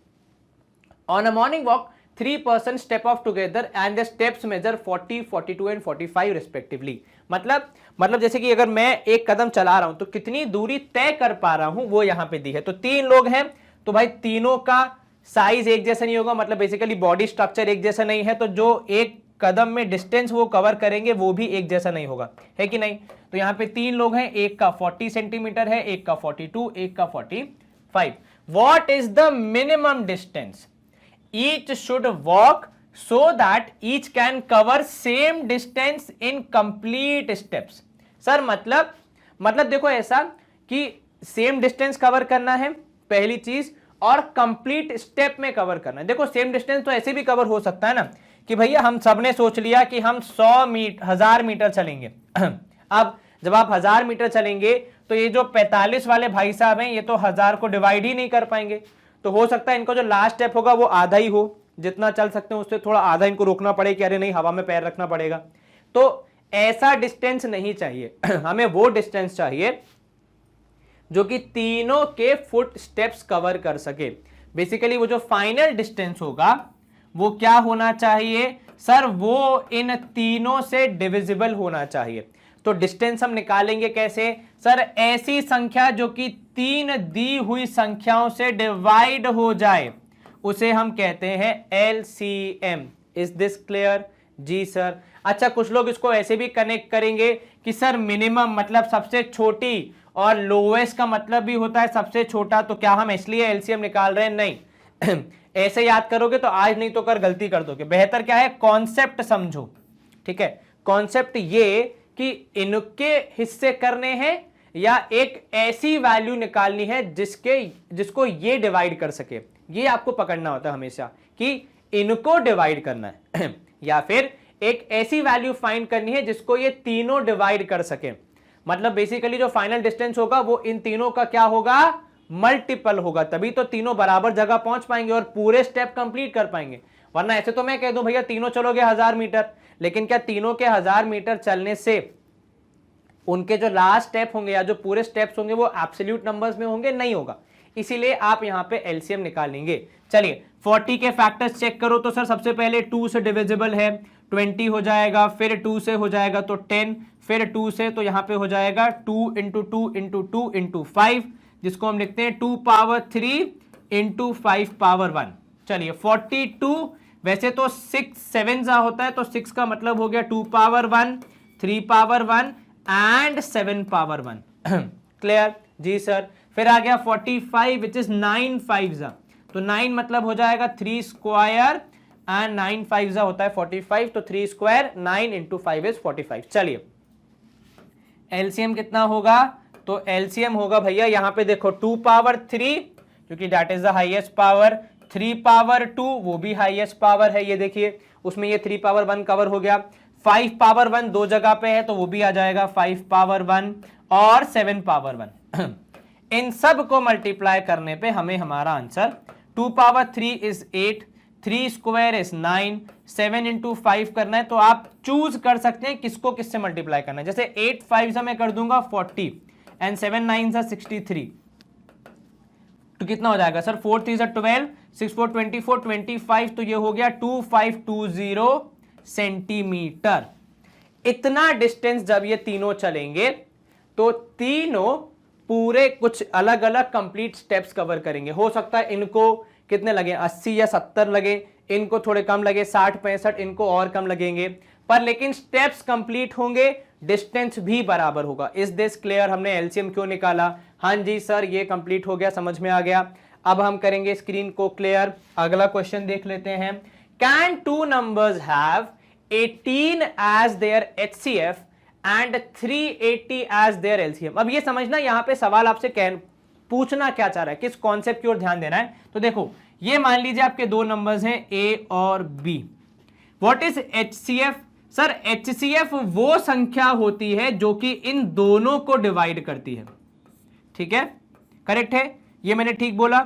on a morning walk 3 person step off together and the steps measure 40, 42 and 45 respectively. मतलब जैसे कि अगर मैं एक कदम चला रहा हूं तो कितनी दूरी तय कर पा रहा हूं वो यहां पे दी है। तो 3 लोग हैं तो भाई तीनों का साइज एक जैसा नहीं होगा, मतलब बेसिकली बॉडी स्ट्रक्चर एक जैसा नहीं है, तो जो एक कदम में डिस्टेंस वो कवर करेंगे वो भी एक जैसा नहीं होगा, है कि नहीं। तो यहां पे 3 लोग हैं, एक का 40 सेंटीमीटर है, एक का 42, एक का 45। What is the minimum distance each should walk so that each can cover same distance in complete steps। Sir मतलब देखो ऐसा कि सेम डिस्टेंस कवर करना है पहली चीज, और कंप्लीट स्टेप में कवर करना है। देखो सेम डिस्टेंस तो ऐसे भी कवर हो सकता है ना कि भैया हम सबने सोच लिया कि हम 1000 मीटर चलेंगे। अब जब आप 1000 मीटर चलेंगे तो ये जो 45 वाले भाई साहब हैं ये तो 1000 को डिवाइड ही नहीं कर पाएंगे, तो हो सकता है इनको जो लास्ट स्टेप होगा वो आधा ही हो, जितना चल सकते हैं उससे थोड़ा आधा इनको रोकना पड़े कि अरे नहीं हवा में पैर रखना पड़ेगा। तो ऐसा डिस्टेंस नहीं चाहिए हमें वो डिस्टेंस चाहिए जो कि तीनों के फुट स्टेप्स कवर कर सके। बेसिकली वो जो फाइनल डिस्टेंस होगा वो क्या होना चाहिए सर, वो इन तीनों से डिविजिबल होना चाहिए। तो डिस्टेंस हम निकालेंगे कैसे सर, ऐसी संख्या जो कि 3 दी हुई संख्याओं से डिवाइड हो जाए उसे हम कहते हैं LCM। Is this clear? जी सर। अच्छा, कुछ लोग इसको ऐसे भी कनेक्ट करेंगे कि सर मिनिमम मतलब सबसे छोटी और लोएस्ट का मतलब भी होता है सबसे छोटा, तो क्या हम इसलिए LCM निकाल रहे हैं? नहीं ऐसे याद करोगे तो आज नहीं तो कर गलती कर दोगे। बेहतर क्या है, कॉन्सेप्ट समझो, ठीक है। कॉन्सेप्ट ये कि इनके हिस्से करने हैं या एक ऐसी वैल्यू निकालनी है जिसको ये डिवाइड कर सके, ये आपको पकड़ना होता है हमेशा कि इनको डिवाइड करना है या फिर एक ऐसी वैल्यू फाइंड करनी है जिसको ये तीनों डिवाइड कर सके। मतलब बेसिकली जो फाइनल डिस्टेंस होगा वो इन तीनों का क्या होगा, मल्टीपल होगा, तभी तो तीनों बराबर जगह पहुंच पाएंगे और पूरे स्टेप कंप्लीट कर पाएंगे। वरना ऐसे तो मैं कह दूं भैया तीनों चलोगे 1000 मीटर, लेकिन क्या तीनों के 1000 मीटर चलने से उनके जो लास्ट स्टेप होंगे या जो पूरे स्टेप्स होंगे वो एब्सोल्यूट नंबर्स में होंगे? नहीं होगा। इसीलिए आप यहां पे LCM निकालेंगे। चलिए 40 के फैक्टर्स चेक करो तो सर सबसे पहले 2 से डिविजिबल है, 20 हो जाएगा, फिर 2 से हो जाएगा तो 10, फिर 2 से तो यहां पे हो जाएगा 2 इंटू 2 इंटू 2 इंटू 5, जिसको हम लिखते हैं 2 पावर 3 इंटू 5 पावर 1। चलिए 42 वैसे तो 6 7 जा होता है, तो 6 का मतलब हो गया 2 power 1, 3 power 1 and 7 power 1। Clear? जी सर। फिर आ गया 45 विच इज 9 5 जा, तो 9 मतलब हो जाएगा 3 स्क्वायर एंड 9 5 जा होता है 45, तो 3 स्क्वायर 9 इंटू 5 इज 45। चलिए LCM कितना होगा, तो LCM होगा भैया यहां पे देखो 2 पावर 3 क्योंकि that is the highest power, 3 power 2 वो भी हाईएस्ट पावर है, ये देखिए उसमें ये 3 पावर 1 कवर हो गया, 5 पावर 1 दो जगह पे है तो वो भी आ जाएगा 5 पावर 1 और 7 पावर 1। इन सब को मल्टीप्लाई करने पे हमें हमारा answer 2 power 3 is 8, 3 square is 9, 7 into 5 करना है, तो आप चूज कर सकते हैं किसको किससे मल्टीप्लाई करना है। जैसे 8 5 से मैं कर दूंगा 40 एंड 7 9 से 63, तो कितना हो जाएगा सर, 4 3 12, 6 4 24, 25, तो ये हो गया 2520 सेंटीमीटर। इतना डिस्टेंस जब ये तीनों चलेंगे तो तीनों पूरे कुछ अलग अलग कंप्लीट स्टेप्स कवर करेंगे। हो सकता है इनको कितने लगे, 80 या 70 लगे, इनको थोड़े कम लगे 60 65, इनको और कम लगेंगे, पर लेकिन स्टेप्स कंप्लीट होंगे, डिस्टेंस भी बराबर होगा। Is this clear? हमने LCM क्यों निकाला? हाँ जी सर, ये कंप्लीट हो गया, समझ में आ गया। अब हम करेंगे स्क्रीन को क्लियर। अगला क्वेश्चन देख लेते हैं। Can 2 numbers have 18 as their HCF and 380 as their LCM? अब ये समझना यहां पे सवाल आपसे पूछना क्या चाह रहा है, किस कॉन्सेप्ट की ओर ध्यान देना है। तो देखो ये मान लीजिए आपके 2 नंबर्स हैं A और B। What is HCF? Sir HCF वो संख्या होती है जो कि इन दोनों को डिवाइड करती है, ठीक है, करेक्ट है, ये मैंने ठीक बोला।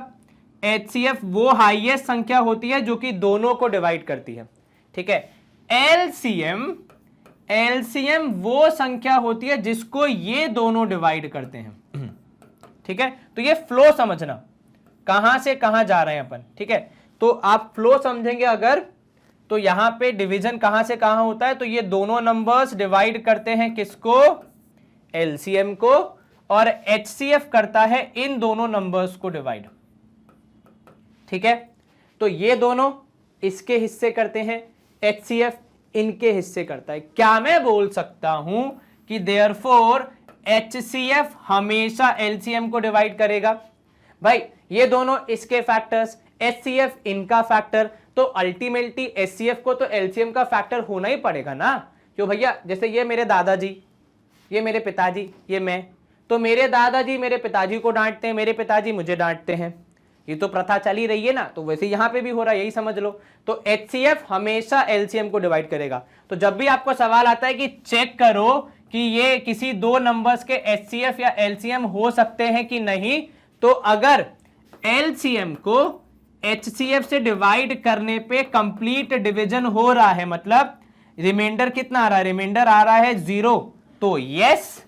HCF वो हाईएस्ट संख्या होती है जो कि दोनों को डिवाइड करती है, ठीक है। LCM वो संख्या होती है जिसको ये दोनों डिवाइड करते हैं, ठीक है। तो ये फ्लो समझना, कहां से कहां जा रहे हैं अपन, ठीक है। तो आप फ्लो समझेंगे अगर, तो यहां पे डिवीजन कहां से कहां होता है, तो ये दोनों नंबर्स डिवाइड करते हैं किसको, एलसीएम को, और एचसीएफ करता है इन दोनों नंबर्स को डिवाइड, ठीक है। तो ये दोनों इसके हिस्से करते हैं, एचसीएफ इनके हिस्से करता है। क्या मैं बोल सकता हूं कि देयरफॉर एचसीएफ हमेशा एलसीएम को डिवाइड करेगा? भाई ये दोनों इसके फैक्टर्स, एचसीएफ इनका फैक्टर, तो अल्टीमेटली एचसीएफ को तो एलसीएम का फैक्टर होना ही पड़ेगा ना। क्यों भैया, जैसे ये मेरे दादाजी, ये मेरे पिताजी, ये मैं, तो मेरे दादाजी मेरे पिताजी को डांटते हैं, मेरे पिताजी मुझे डांटते हैं, ये तो प्रथा चली रही है ना। तो वैसे यहां पे भी हो रहा है, यही समझ लो। तो एचसीएफ हमेशा एलसीएम को डिवाइड करेगा। तो जब भी आपको सवाल आता है कि चेक करो कि ये किसी दो नंबर्स के एचसीएफ या एलसीएम हो सकते हैं कि नहीं, तो अगर एलसीएम को एचसीएफ से डिवाइड करने पे कंप्लीट डिवीजन हो रहा है, मतलब रिमाइंडर कितना आ रहा है, रिमाइंडर आ रहा है 0, तो यस,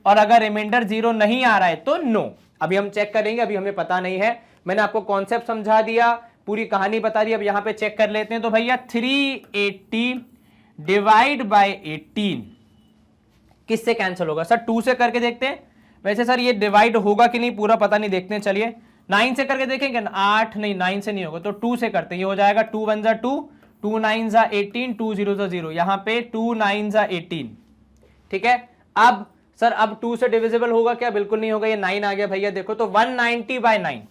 और अगर रिमाइंडर 0 नहीं आ रहा है तो नो। अभी हम चेक करेंगे, अभी हमें पता नहीं है, मैंने आपको कॉन्सेप्ट समझा दिया, पूरी कहानी बता दी। अब यहां पे चेक कर लेते हैं। तो भैया 380 डिवाइड बाय 18 किससे कैंसिल होगा? सर 2 से करके देखते हैं। वैसे सर ये डिवाइड होगा कि नहीं पूरा पता नहीं, देखते हैं, चलिए 9 से करके देखेंगे। 8 नहीं, 9 से नहीं होगा, तो 2 से करते हैं। ये हो जाएगा 2 1 जा 2, 2 9 जा 18, 2 0 जा 0, यहां पे 2 9 जा 18, ठीक है। अब सर अब 2 से डिविजिबल होगा क्या? बिल्कुल नहीं होगा, ये 9 आ गया भैया, देखो तो 190 बाय 9,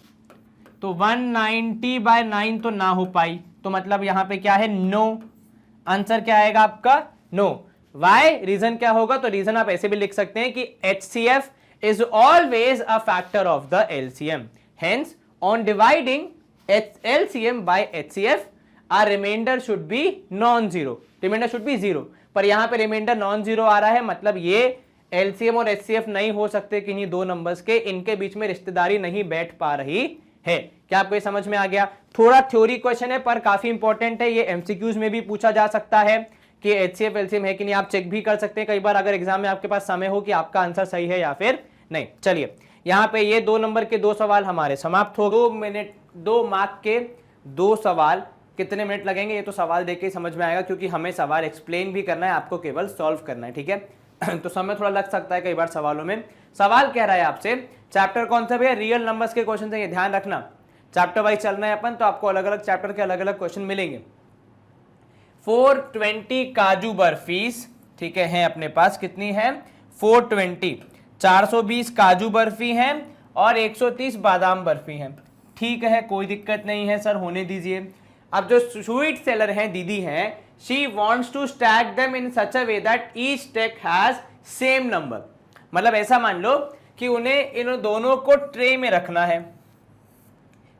तो 190 बाय 9 तो ना हो पाई, तो मतलब यहां पे क्या है, नो। आंसर क्या आएगा आपका? नो। वाई? रीजन क्या होगा? तो रीजन आप ऐसे भी लिख सकते हैं कि HCF is always a factor of the LCM. Hence, on dividing LCM by HCF, our remainder should be non-zero. Remainder should be zero. पर यहां पे रिमाइंडर नॉन जीरो आ रहा है, मतलब ये एलसीएम और एचसीएफ नहीं हो सकते किन्हीं दो नंबर्स के, इनके बीच में रिश्तेदारी नहीं बैठ पा रही है। क्या आपको ये समझ में आ गया? थोड़ा थ्योरी क्वेश्चन है पर काफी इंपॉर्टेंट है, ये एमसीक्यूज में भी पूछा जा सकता है कि एचसीएफ एलसीएम है कि नहीं, आप चेक भी कर सकते हैं कई बार अगर एग्जाम में आपके पास समय हो कि आपका आंसर सही है या फिर नहीं। चलिए यहां पे ये 2 नंबर के 2 सवाल हमारे समाप्त हो। 2 मिनट 2 मार्क के 2 सवाल, कितने मिनट लगेंगे ये तो सवाल देख के समझ में आएगा, क्योंकि हमें सवाल एक्सप्लेन भी करना है, आपको केवल सॉल्व करना है, ठीक है। तो समय थोड़ा लग सकता है कई बार सवालों में। सवाल कह रहा है आपसे, चैप्टर कौन सा भैया? रियल नंबर्स के क्वेश्चन है, ये ध्यान रखना, चैप्टर वाइज चलना है अपन, तो आपको अलग अलग चैप्टर के अलग अलग क्वेश्चन मिलेंगे। 420 काजू बर्फीस, ठीक है अपने पास, कितनी है? 420, 420 काजू बर्फी हैं और 130 बादाम बर्फी हैं, ठीक है, कोई दिक्कत नहीं है सर, होने दीजिए। अब जो स्वीट सेलर हैं, दीदी हैं, she wants to stack them in such a way that each stack has same number. मतलब ऐसा मान लो कि उन्हें इन दोनों को ट्रे में रखना है,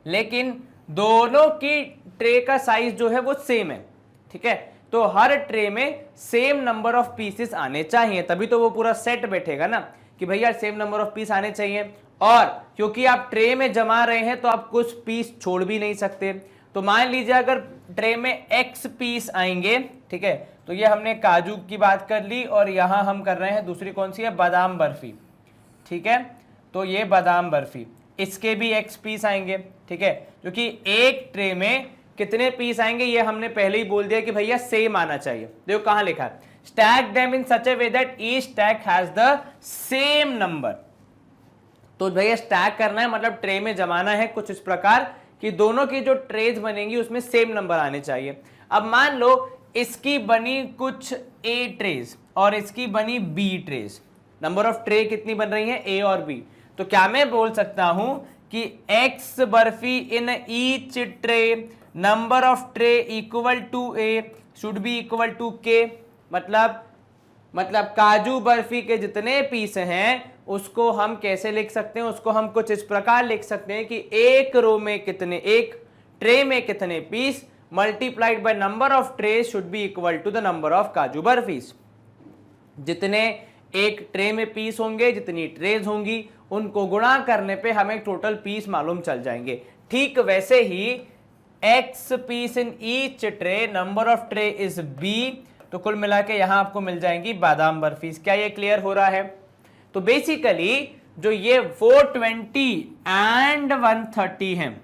लेकिन दोनों की ट्रे का साइज जो है वो सेम है, ठीक है। तो हर ट्रे में सेम नंबर ऑफ पीसेस आने चाहिए, तभी तो वो पूरा सेट बैठेगा ना, कि भैया सेम नंबर ऑफ पीस आने चाहिए। और क्योंकि आप ट्रे में जमा रहे हैं तो आप कुछ पीस छोड़ भी नहीं सकते। तो मान लीजिए अगर ट्रे में x पीस आएंगे, ठीक है, तो ये हमने काजू की बात कर ली और यहां हम कर रहे हैं दूसरी कौन सी है? बादाम बर्फी, ठीक है। तो ये बादाम बर्फी, इसके भी x पीस आएंगे, ठीक है, क्योंकि एक ट्रे में कितने पीस आएंगे ये हमने पहले ही बोल दिया कि भैया सेम आना चाहिए। देखो कहां लिखा है, stack them in such a way that each stack has the same number. तो भैया स्टैक करना है मतलब ट्रे में जमाना है कुछ इस प्रकार कि दोनों की जो ट्रेज बनेंगी उसमें सेम नंबर आने चाहिए। अब मान लो इसकी बनी कुछ A ट्रेज और इसकी बनी B trays, number of tray कितनी बन रही है? A और B। तो क्या मैं बोल सकता हूं कि X barfi in each tray, number of tray equal to A should be equal to K। मतलब काजू बर्फी के जितने पीस हैं उसको हम कैसे लिख सकते हैं? उसको हम कुछ इस प्रकार लिख सकते हैं कि एक रो में कितने, एक ट्रे में कितने piece multiplied by number of tray should be equal to the number of काजू बर्फीज। जितने एक ट्रे में पीस होंगे, जितनी ट्रेज होंगी, उनको गुणा करने पे हमें टोटल पीस मालूम चल जाएंगे। ठीक वैसे ही x piece in each tray, number of tray is B, तो कुल मिला के यहां आपको मिल जाएंगी बादाम बर्फीज। क्या ये क्लियर हो रहा है? तो बेसिकली जो ये 420 एंड 130 है,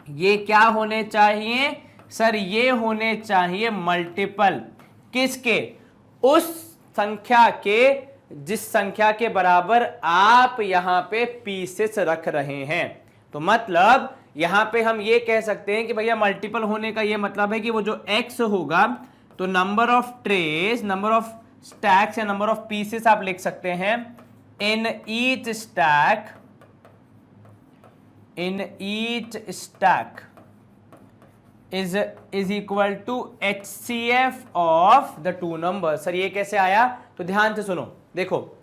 ये क्या होने चाहिए सर? ये होने चाहिए मल्टीपल किसके? उस संख्या के जिस संख्या के बराबर आप यहां पे पीसेस रख रहे हैं। तो मतलब यहां पे हम ये कह सकते हैं कि भैया मल्टीपल होने का ये मतलब है कि वो जो x होगा तो number of trays, number of stacks या नंबर ऑफ पीसेस आप लिख सकते हैं in each stack is equal to HCF of the two number. Sir ये कैसे आया? तो ध्यान से सुनो, देखो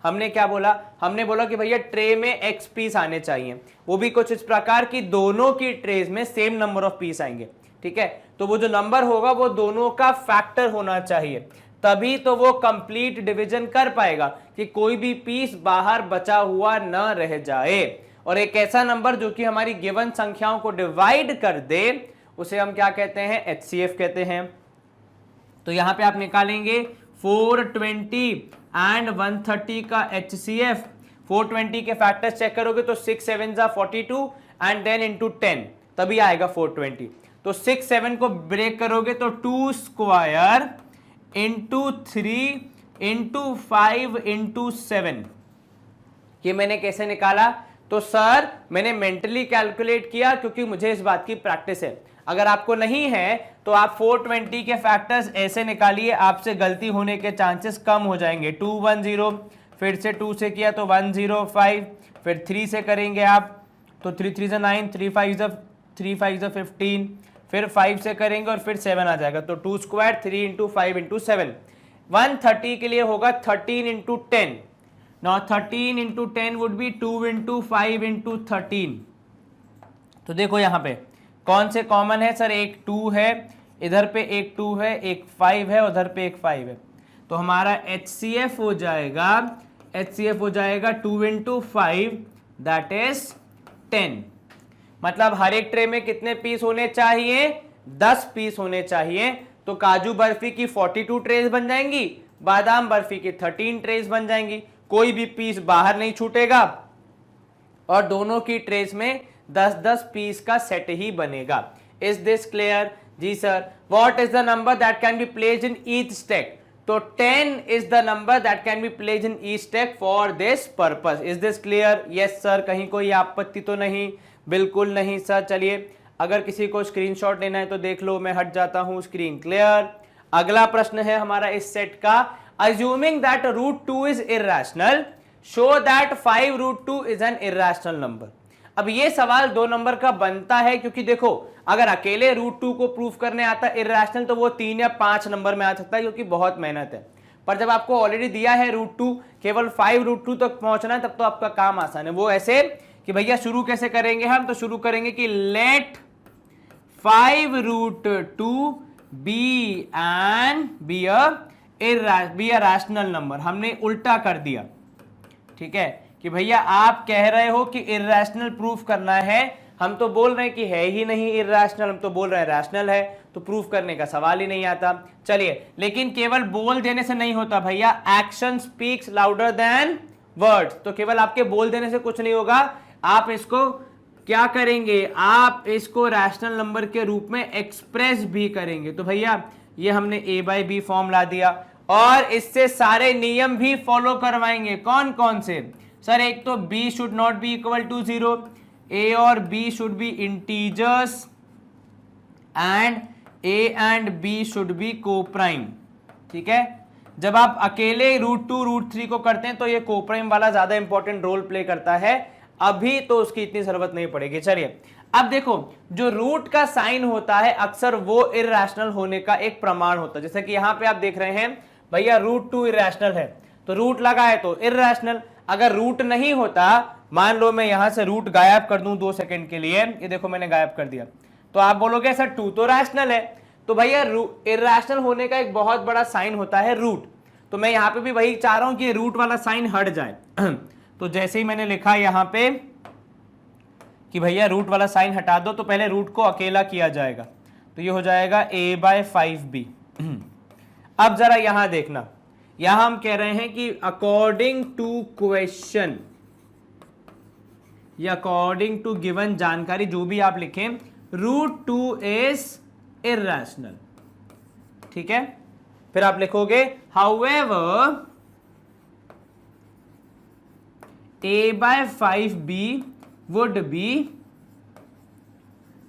हमने क्या बोला? हमने बोला कि भैया ट्रे में x पीस आने चाहिए, वो भी कुछ इस प्रकार की दोनों की ट्रेज में सेम नंबर ऑफ पीस आएंगे, ठीक है? तो वो जो नंबर होगा वो दोनों का फैक्टर होना चाहिए, तभी तो वो कंप्लीट डिवीजन कर पाएगा कि कोई भी पीस बाहर बचा हुआ न रह जाए। और एक ऐसा नंबर जो कि हमारी गिवन संख्याओं को डिवाइड कर दे उसे हम क्या कहते हैं? HCF कहते हैं। तो यहां पे आप निकालेंगे 420 एंड 130 का HCF। 420 के फैक्टर्स चेक करोगे तो 6 7 42 एंड देन इंटू 10, तभी आएगा 420। तो 6 7 को ब्रेक करोगे तो 2 स्क्वायर इंटू 3 इंटू 5 इंटू 7। ये मैंने कैसे निकाला? तो सर मैंने मेंटली कैलकुलेट किया क्योंकि मुझे इस बात की प्रैक्टिस है। अगर आपको नहीं है तो आप 420 के फैक्टर्स ऐसे निकालिए, आपसे गलती होने के चांसेस कम हो जाएंगे। 210, फिर से 2 से किया तो 105, फिर 3 से करेंगे आप तो 3 3 9, 3 5 15, फिर 5 से करेंगे और फिर 7 आ जाएगा। तो 2 स्क्वायर 3 इंटू 5 इंटू 7। 130 के लिए होगा 13 into 10। Now 13 into 10 would be 2 into 5 into 13। तो देखो यहां पे कौन से कॉमन है सर? एक 2 है, इधर पे एक 2 है, एक 5 है, उधर पे एक 5 है। तो हमारा HCF हो जाएगा 2 इंटू 5 दैट इज 10। मतलब हर एक ट्रे में कितने पीस होने चाहिए? 10 पीस होने चाहिए। तो काजू बर्फी की 42 ट्रेज बन जाएंगी, बादाम बर्फी की 13 ट्रेज बन जाएंगी, कोई भी पीस बाहर नहीं छूटेगा और दोनों की ट्रेस में 10-10 पीस का सेट ही बनेगा। Is this clear? जी sir. What is the number that can be placed in each stack? तो 10 is the number that can be placed in each stack for this purpose. Is this clear? Yes sir. कहीं कोई आपत्ति तो नहीं? बिल्कुल नहीं सर। चलिए, अगर किसी को स्क्रीनशॉट लेना है तो देख लो, मैं हट जाता हूं। Screen clear. अगला प्रश्न है हमारा इस सेट का, assuming that √2 is irrational, show that 5√2 is an irrational number। अब ये सवाल दो नंबर का बनता है क्योंकि देखो अगर अकेले √2 को प्रूफ करने आता इरेशनल तो वो 3 या 5 नंबर में आ सकता है क्योंकि बहुत मेहनत है। पर जब आपको ऑलरेडी दिया है √2, केवल 5√2 तक पहुंचना है, तब तो आपका काम आसान है। वो ऐसे कि भैया शुरू कैसे करेंगे हम? तो शुरू करेंगे कि let 5√2 be a rational number. हमने उल्टा कर दिया, ठीक है, कि भैया आप कह रहे हो कि इर्रेशनल प्रूफ करना है, हम तो बोल रहे हैं कि है ही नहीं इर्रेशनल, हम तो बोल रहे हैं रैशनल है, तो प्रूफ करने का सवाल ही नहीं आता। चलिए, लेकिन केवल बोल देने से नहीं होता भैया, action speaks louder than words. तो केवल आपके बोल देने से कुछ नहीं होगा, आप इसको क्या करेंगे? आप इसको रैशनल नंबर के रूप में एक्सप्रेस भी करेंगे। तो भैया ये हमने A/B फॉर्म ला दिया और इससे सारे नियम भी फॉलो करवाएंगे। कौन कौन से सर? एक तो B should not be equal to 0, A और B should be integers and A and B should be coprime. ठीक है, जब आप अकेले √2 √3 को करते हैं तो ये कोप्राइम वाला ज्यादा इंपॉर्टेंट रोल प्ले करता है, अभी तो उसकी इतनी जरूरत नहीं पड़ेगी। चलिए, अब देखो जो रूट का साइन होता है अक्सर वो इर्रेशनल होने का एक प्रमाण होता है। जैसे कि यहां पे आप देख रहे हैं भैया √2 इर्रेशनल है, तो रूट लगा है तो इर्रेशनल। अगर रूट नहीं होता, मान लो मैं यहां से रूट गायब कर दूं 2 सेकंड के लिए, ये देखो मैंने गायब कर दिया, तो आप बोलोगे सर 2 तो रैशनल है। तो भैया इर्रेशनल होने का एक बहुत बड़ा साइन होता है रूट। तो मैं यहां पे भी वही चाह रहा हूं कि रूट वाला साइन हट जाए। तो जैसे ही मैंने लिखा यहां पे कि भैया रूट वाला साइन हटा दो, तो पहले रूट को अकेला किया जाएगा, तो ये हो जाएगा A/5B। अब जरा यहां देखना, यहां हम कह रहे हैं कि अकॉर्डिंग टू क्वेश्चन या अकॉर्डिंग टू गिवन जानकारी, जो भी आप लिखें, रूट 2 इज इर्रेशनल। ठीक है, फिर आप लिखोगे however a/5b would be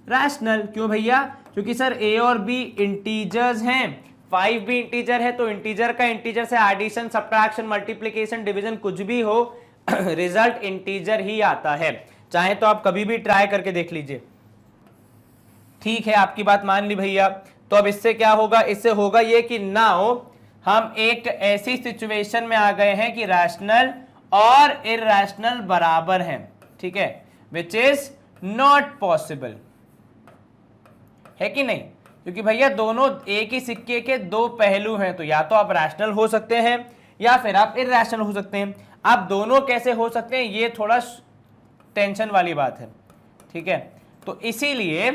rational. क्यों भैया? क्योंकि सर a और b इंटीजर्स हैं, 5 भी इंटीजर है, तो इंटीजर का इंटीजर से एडिशन, सब्ट्रैक्शन, मल्टीप्लिकेशन, डिवीजन कुछ भी हो रिजल्ट इंटीजर ही आता है। चाहे तो आप कभी भी ट्राई करके देख लीजिए। ठीक है, आपकी बात मान ली भैया। तो अब इससे क्या होगा? इससे होगा ये कि नाउ हम एक ऐसी सिचुएशन में आ गए हैं कि रैशनल और इरैशनल बराबर हैं। ठीक है, विच इज नॉट पॉसिबल, है कि नहीं? क्योंकि भैया दोनों एक ही सिक्के के दो पहलू हैं, तो या तो आप रैशनल हो सकते हैं या फिर आप इरैशनल हो सकते हैं। आप दोनों कैसे हो सकते हैं, ये थोड़ा टेंशन वाली बात है। ठीक है, तो इसीलिए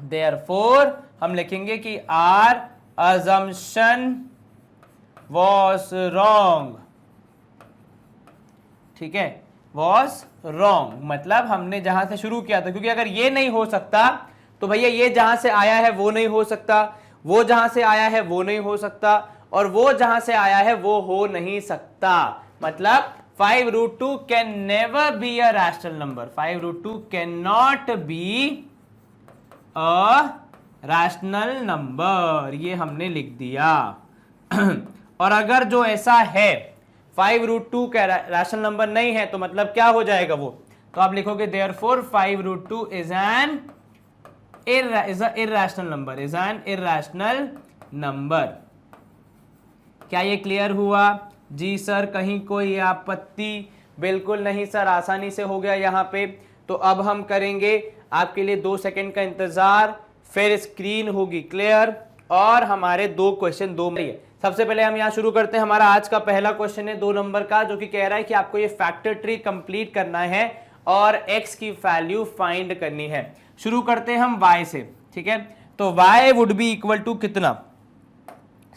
देयरफॉर हम लिखेंगे कि आर assumption was wrong। ठीक है, was wrong मतलब हमने जहां से शुरू किया था, क्योंकि अगर ये नहीं हो सकता तो भैया ये जहां से आया है वो नहीं हो सकता, वो जहां से आया है वो नहीं हो सकता, और वो जहां से आया है वो हो नहीं सकता। मतलब 5√2 can never be a rational number. 5√2 can not B a rational number, ये हमने लिख दिया। और अगर जो ऐसा है 5√2 का रैशनल नंबर नहीं है, तो मतलब क्या हो जाएगा वो? तो आप लिखोगे therefore 5√2 is an irrational number, is an irrational number. क्या ये क्लियर हुआ? जी सर, कहीं कोई आपत्ति? बिल्कुल नहीं सर, आसानी से हो गया यहाँ पे। तो अब हम करेंगे आपके लिए 2 सेकंड का इंतजार, फिर स्क्रीन होगी क्लियर और हमारे 2 क्वेश्चन 2 में। सबसे पहले हम यहाँ शुरू करते हैं। हमारा आज का पहला क्वेश्चन है 2 नंबर का, जो कि कह रहा है कि आपको ये फैक्टर ट्री कंप्लीट करना है और x की वैल्यू फाइंड करनी है। शुरू करते हैं हम y से। ठीक है, तो y would be equal to कितना?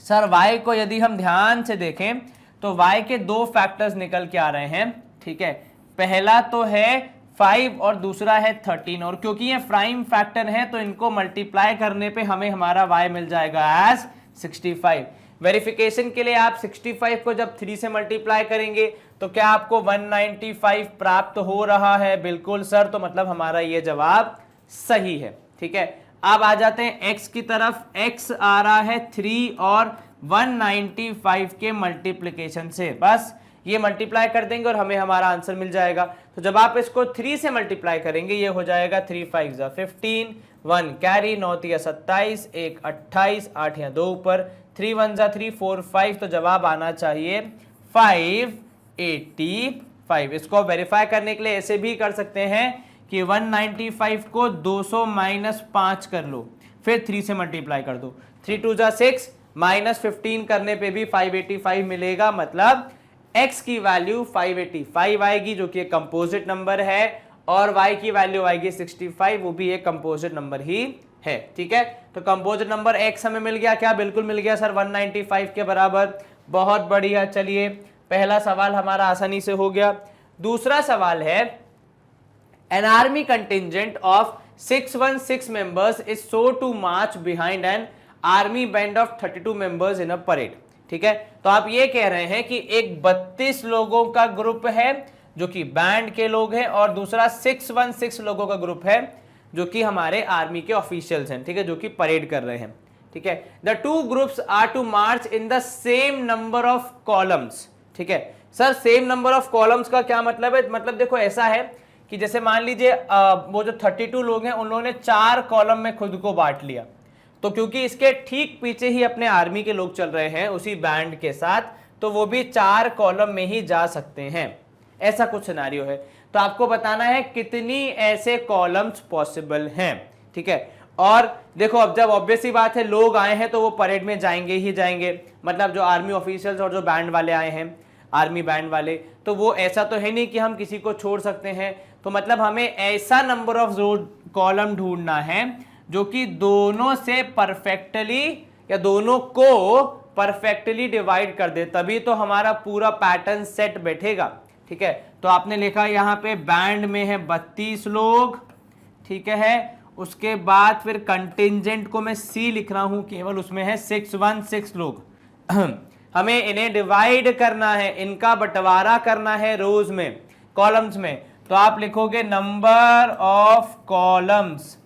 सर y को यदि हम ध्यान से देखें तो y के 2 फैक्टर्स निकल के आ रहे हैं। ठीक है, पहला तो है 5 और दूसरा है 13, और क्योंकि ये प्राइम फैक्टर है तो इनको मल्टीप्लाई करने पे हमें हमारा y मिल जाएगा एज 65। वेरिफिकेशन के लिए आप 65 को जब 3 से मल्टीप्लाई करेंगे तो क्या आपको 195 प्राप्त हो रहा है? बिल्कुल सर, तो मतलब हमारा ये जवाब सही है। ठीक है, अब आ जाते हैं x की तरफ। x आ रहा है 3 और 195 के मल्टीप्लीकेशन से, बस ये मल्टीप्लाई कर देंगे और हमें हमारा आंसर मिल जाएगा। तो जब आप इसको 3 से मल्टीप्लाई करेंगे ये हो जाएगा 3 5 जा 15, 1 कैरी, 9 3 27, 1 28, 8 यहाँ 2 ऊपर, 3 1 जा 3 4 5, तो जवाब आना चाहिए 585। इसको वेरीफाई करने के लिए ऐसे भी कर सकते हैं कि 195 को 200 माइनस 5 कर लो, फिर 3 से मल्टीप्लाई कर दो। 3 2 जा 6 माइनस 15 करने पे भी 585 मिलेगा। मतलब x की वैल्यू 585 आएगी, जो कि एक कंपोजिट नंबर है, और y की वैल्यू आएगी 65, वो भी एक कंपोजिट नंबर ही है। ठीक है, तो कंपोजिट नंबर x हमें मिल गया। क्या? बिल्कुल मिल गया सर, 195 के बराबर। बहुत बढ़िया, चलिए पहला सवाल हमारा आसानी से हो गया। दूसरा सवाल है, an army contingent of 616 members is so to march behind an army band of 32 members in a parade. ठीक है, तो आप ये कह रहे हैं कि एक 32 लोगों का ग्रुप है जो कि बैंड के लोग हैं, और दूसरा 616 लोगों का ग्रुप है जो कि हमारे आर्मी के ऑफिशियल्स हैं। ठीक है, जो कि परेड कर रहे हैं। ठीक है, the 2 groups are to march in the same number of columns. ठीक है sir, same number of columns का क्या मतलब है? मतलब देखो ऐसा है कि जैसे मान लीजिए वो जो 32 लोग हैं उन्होंने 4 कॉलम में खुद को बांट लिया, तो क्योंकि इसके ठीक पीछे ही अपने आर्मी के लोग चल रहे हैं उसी बैंड के साथ, तो वो भी 4 कॉलम में ही जा सकते हैं। ऐसा कुछ सिनेरियो है, तो आपको बताना है कितनी ऐसे कॉलम्स पॉसिबल हैं। ठीक है, और देखो अब जब ऑब्वियस ही बात है लोग आए हैं तो वो परेड में जाएंगे ही जाएंगे, मतलब जो आर्मी ऑफिशियल्स और जो बैंड वाले आए हैं, आर्मी बैंड वाले, तो वो ऐसा तो है नहीं कि हम किसी को छोड़ सकते हैं। तो मतलब हमें ऐसा नंबर ऑफ कॉलम ढूंढना है जो कि दोनों से परफेक्टली या दोनों को परफेक्टली डिवाइड कर दे, तभी तो हमारा पूरा पैटर्न सेट बैठेगा। ठीक है, तो आपने लिखा यहाँ पे बैंड में है 32 लोग, ठीक है। उसके बाद फिर कंटिजेंट को मैं सी लिख रहा हूं केवल, उसमें है 616 लोग। हमें इन्हें डिवाइड करना है, इनका बंटवारा करना है रोज में, कॉलम्स में। तो आप लिखोगे नंबर ऑफ कॉलम्स।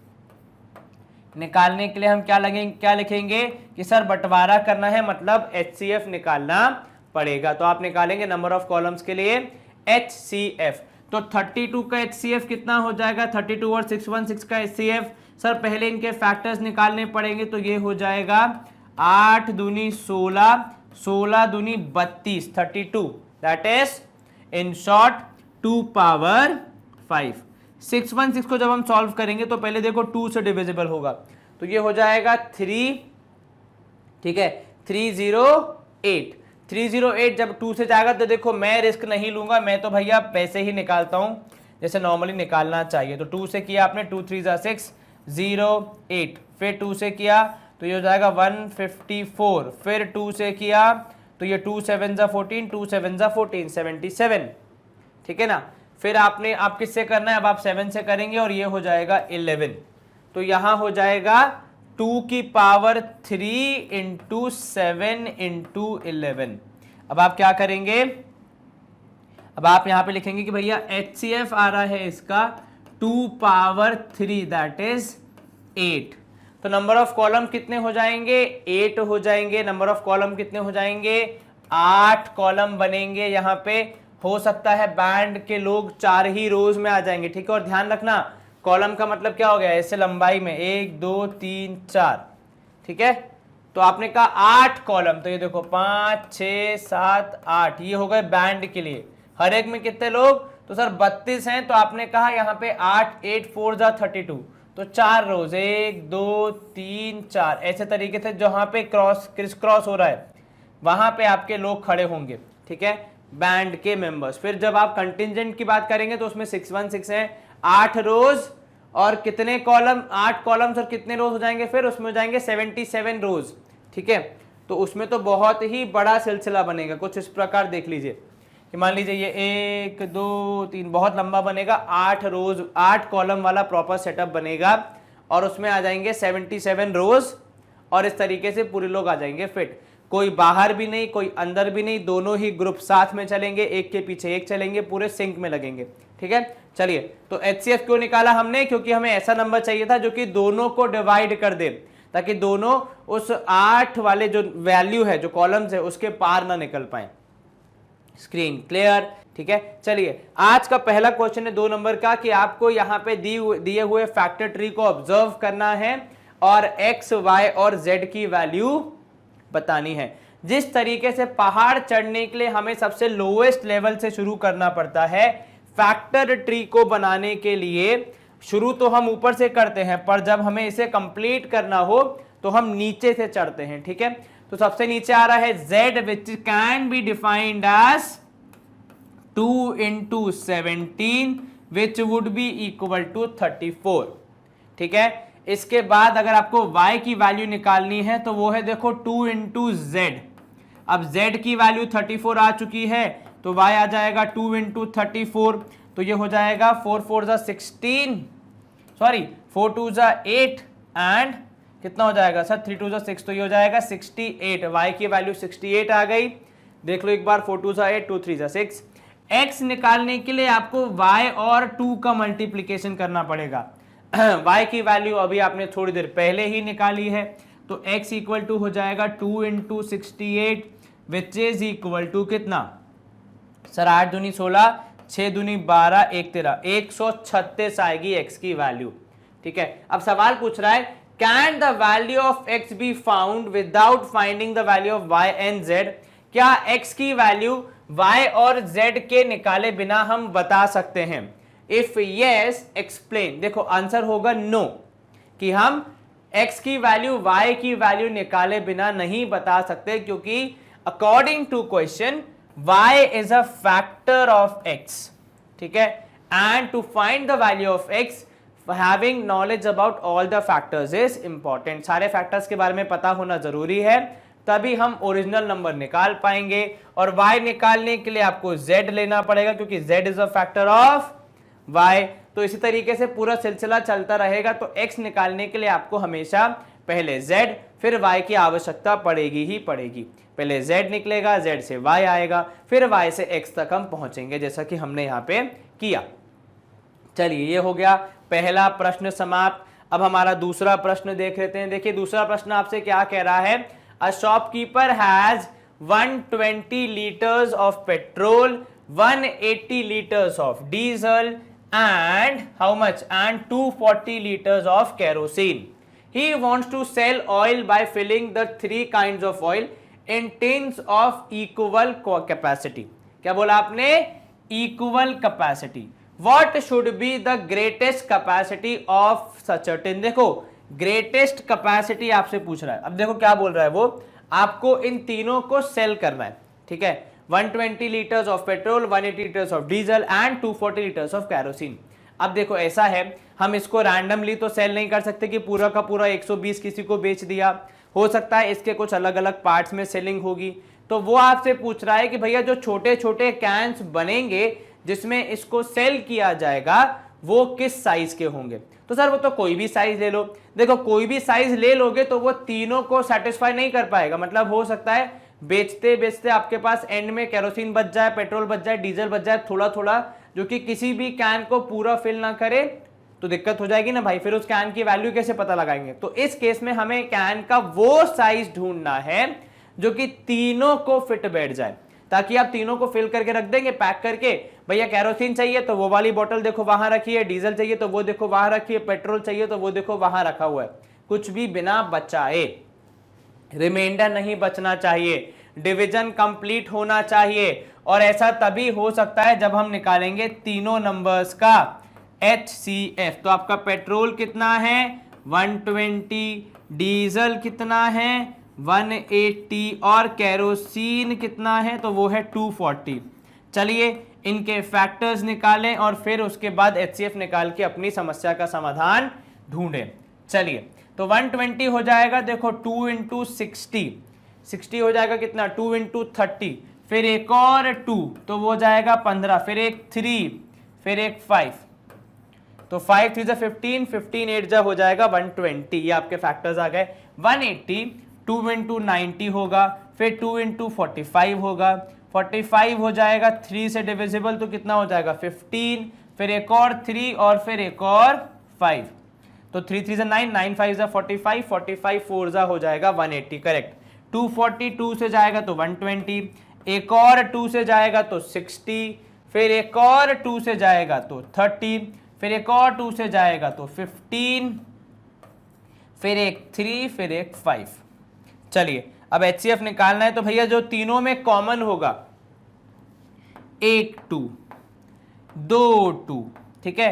निकालने के लिए हम क्या लिखेंगे कि सर बंटवारा करना है, मतलब HCF निकालना पड़ेगा। तो आप निकालेंगे नंबर ऑफ कॉलम्स के लिए HCF। तो 32 का HCF कितना हो जाएगा, 32 और 616 का HCF। सर पहले इनके फैक्टर्स निकालने पड़ेंगे, तो ये हो जाएगा 8 दूनी 16, 16 दूनी 32, 32, that is in short 2 power 5। 616 को जब हम सॉल्व करेंगे तो पहले देखो 2 से डिविजिबल होगा, तो ये हो जाएगा 3, ठीक है, 308। 308 जब 2 से जाएगा तो देखो मैं रिस्क नहीं लूंगा, मैं तो भैया पैसे ही निकालता हूं जैसे नॉर्मली निकालना चाहिए। तो 2 से किया आपने, 2 3 जा 6, 08, फिर 2 से किया तो ये हो जाएगा 154, फिर 2 से किया तो ये 2 7 जा 14, 2 7 जा 14, 77, ठीक है ना। फिर आप किससे करना है, अब आप 7 से करेंगे और ये हो जाएगा 11। तो यहां हो जाएगा 2 की पावर 3 इंटू 7 इंटू 11। अब आप क्या करेंगे, अब आप यहां पे लिखेंगे कि भैया HCF आ रहा है इसका 2 पावर 3, दैट इज 8। तो नंबर ऑफ कॉलम कितने हो जाएंगे, 8 हो जाएंगे। नंबर ऑफ कॉलम कितने हो जाएंगे, 8 कॉलम बनेंगे। यहां पे हो सकता है बैंड के लोग 4 ही रोज में आ जाएंगे, ठीक है। और ध्यान रखना कॉलम का मतलब क्या हो गया, ऐसे लंबाई में 1 2 3 4, ठीक है। तो आपने कहा 8 कॉलम, तो ये देखो 5 6 7 8, ये हो गए बैंड के लिए। हर एक में कितने लोग, तो सर 32 हैं, तो आपने कहा यहाँ पे 8 8 4 जा 32, तो 4 रोज 1 2 3 4, ऐसे तरीके से जहां पे क्रिस क्रॉस हो रहा है वहां पे आपके लोग खड़े होंगे, ठीक है, बैंड के मेंबर्स। फिर जब आप कंटिजेंट की बात करेंगे तो उसमें 616 है, 8 रोज और कितने कॉलम, 8 कॉलम्स और कितने रोज हो जाएंगे, फिर उसमें हो जाएंगे 77 रोज, ठीक है। तो उसमें तो बहुत ही बड़ा सिलसिला बनेगा। कुछ इस प्रकार देख लीजिए कि मान लीजिए ये 1 2 3 बहुत लंबा बनेगा, 8 रोज 8 कॉलम वाला प्रॉपर सेटअप बनेगा और उसमें आ जाएंगे 77 रोज और इस तरीके से पूरे लोग आ जाएंगे फिट। कोई बाहर भी नहीं कोई अंदर भी नहीं, दोनों ही ग्रुप साथ में चलेंगे, एक के पीछे एक चलेंगे, पूरे सिंक में लगेंगे, ठीक है। चलिए, तो HCF क्यों निकाला हमने, क्योंकि हमें ऐसा नंबर चाहिए था जो कि दोनों को डिवाइड कर दे, ताकि दोनों उस 8 वाले जो वैल्यू है, जो कॉलम्स है, उसके पार ना निकल पाए। स्क्रीन क्लियर, ठीक है। चलिए, आज का पहला क्वेश्चन है 2 नंबर का कि आपको यहाँ पे दिए हुए फैक्टर ट्री को ऑब्जर्व करना है और x, y और z की वैल्यू बतानी है। जिस तरीके से पहाड़ चढ़ने के लिए हमें सबसे लोएस्ट लेवल से शुरू करना पड़ता है, फैक्टर ट्री को बनाने के लिए शुरू तो हम ऊपर से करते हैं, पर जब हमें इसे कंप्लीट करना हो तो हम नीचे से चढ़ते हैं, ठीक है। तो सबसे नीचे आ रहा है z, which can be defined as 2 into 17 which would be equal to 34, ठीक है। इसके बाद अगर आपको y की वैल्यू निकालनी है तो वो है देखो 2 इंटू जेड। अब z की वैल्यू 34 आ चुकी है तो y आ जाएगा 2 इंटू 34, तो ये हो जाएगा 4 4 जा 16, सॉरी 4 2 जा 8 एंड कितना हो जाएगा सर 3 2 जा 6, तो ये हो जाएगा 68। y की वैल्यू 68 आ गई, देख लो एक बार, 4 2 जा 8, 2 3 जा 6। x निकालने के लिए आपको y और 2 का मल्टीप्लीकेशन करना पड़ेगा। y की वैल्यू अभी आपने थोड़ी देर पहले ही निकाली है, तो x इक्वल टू हो जाएगा 2 into 68 which is equal to कितना सर 8 दूनी 16, 6 दूनी 12, 1 13, 136 आएगी x की वैल्यू, ठीक है। अब सवाल पूछ रहा है can the value of x be found without finding the value of y and z। क्या x की वैल्यू y और z के निकाले बिना हम बता सकते हैं? If yes explain. देखो आंसर होगा नो, कि हम x की वैल्यू y की वैल्यू निकाले बिना नहीं बता सकते, क्योंकि according to question y is a factor of x, ठीक है। And to find the value of x having knowledge about all the factors is important। सारे फैक्टर्स के बारे में पता होना जरूरी है, तभी हम ओरिजिनल नंबर निकाल पाएंगे। और y निकालने के लिए आपको z लेना पड़ेगा, क्योंकि z is a factor of y। तो इसी तरीके से पूरा सिलसिला चलता रहेगा। तो x निकालने के लिए आपको हमेशा पहले z फिर y की आवश्यकता पड़ेगी ही पड़ेगी। पहले z निकलेगा, z से y आएगा, फिर y से x तक हम पहुंचेंगे, जैसा कि हमने यहाँ पे किया। चलिए, ये हो गया पहला प्रश्न समाप्त। अब हमारा दूसरा प्रश्न देख लेते हैं। देखिए, दूसरा प्रश्न आपसे क्या कह रहा है। A shopkeeper has 120 litres of petrol, 180 litres of diesel and how much and 240 liters of kerosene. He wants to sell oil by filling the three kinds of oil in tins of equal capacity. क्या बोला आपने? Equal capacity. What should be the greatest capacity of such a tin? देखो, greatest capacity आपसे पूछ रहा है। अब देखो क्या बोल रहा है वो, आपको इन तीनों को सेल करना है, ठीक है। 120 litres of petrol, 180 litres of diesel and 240 litres of kerosene. अब देखो ऐसा है, हम इसको रैंडमली तो सेल नहीं कर सकते कि पूरा का पूरा 120 किसी को बेच दिया। हो सकता है इसके कुछ अलग अलग पार्ट्स में सेलिंग होगी। तो वो आपसे पूछ रहा है कि भैया जो छोटे छोटे कैंस बनेंगे जिसमें इसको सेल किया जाएगा वो किस साइज के होंगे। तो सर वो तो कोई भी साइज ले लो। देखो, कोई भी साइज ले लोगे तो वो तीनों को सेटिस्फाई नहीं कर पाएगा। मतलब हो सकता है बेचते बेचते आपके पास एंड में केरोसिन बच जाए, पेट्रोल बच जाए, डीजल बच जाए थोड़ा थोड़ा, जो कि किसी भी कैन को पूरा फिल ना करे, तो दिक्कत हो जाएगी ना भाई। फिर उस कैन की वैल्यू कैसे पता लगाएंगे। तो इस केस में हमें कैन का वो साइज ढूंढना है जो कि तीनों को फिट बैठ जाए, ताकि आप तीनों को फिल करके रख देंगे पैक करके। भैया कैरोसिन चाहिए तो वो वाली बोतल देखो वहां रखी है, डीजल चाहिए तो वो देखो वहां रखी है, पेट्रोल चाहिए तो वो देखो वहां रखा हुआ है। कुछ भी बिना बचाए, रिमाइंडर नहीं बचना चाहिए, डिवीजन कंप्लीट होना चाहिए। और ऐसा तभी हो सकता है जब हम निकालेंगे तीनों नंबर्स का HCF। तो आपका पेट्रोल कितना है 120, डीजल कितना है 180 और कैरोसिन कितना है तो वो है 240। चलिए इनके फैक्टर्स निकालें और फिर उसके बाद HCF निकाल के अपनी समस्या का समाधान ढूंढें। चलिए, तो 120 हो जाएगा, देखो 2 इंटू 60 हो जाएगा कितना 2 इंटू 30, फिर एक और 2 तो वो जाएगा 15, फिर एक 3, फिर एक 5, तो 5 3 15, 15 8 हो जाएगा 120। ये आपके फैक्टर्स आ गए। 180 2 इंटू 90 होगा, फिर 2 इंटू 45 होगा, 45 हो जाएगा 3 से डिविजिबल तो कितना हो जाएगा 15, फिर एक और 3 और फिर एक और 5, तो 3 3 9, 9 5 45, 45 4 हो जाएगा 180। करेक्ट। 242 से जाएगा तो 120, एक और 2 से जाएगा तो 60, फिर एक और 2 से जाएगा तो 30, फिर एक और 2 से जाएगा तो 15, फिर एक 3, फिर एक 5। चलिए अब HCF निकालना है। तो भैया जो तीनों में कॉमन होगा, एक 2, 2 2, ठीक है,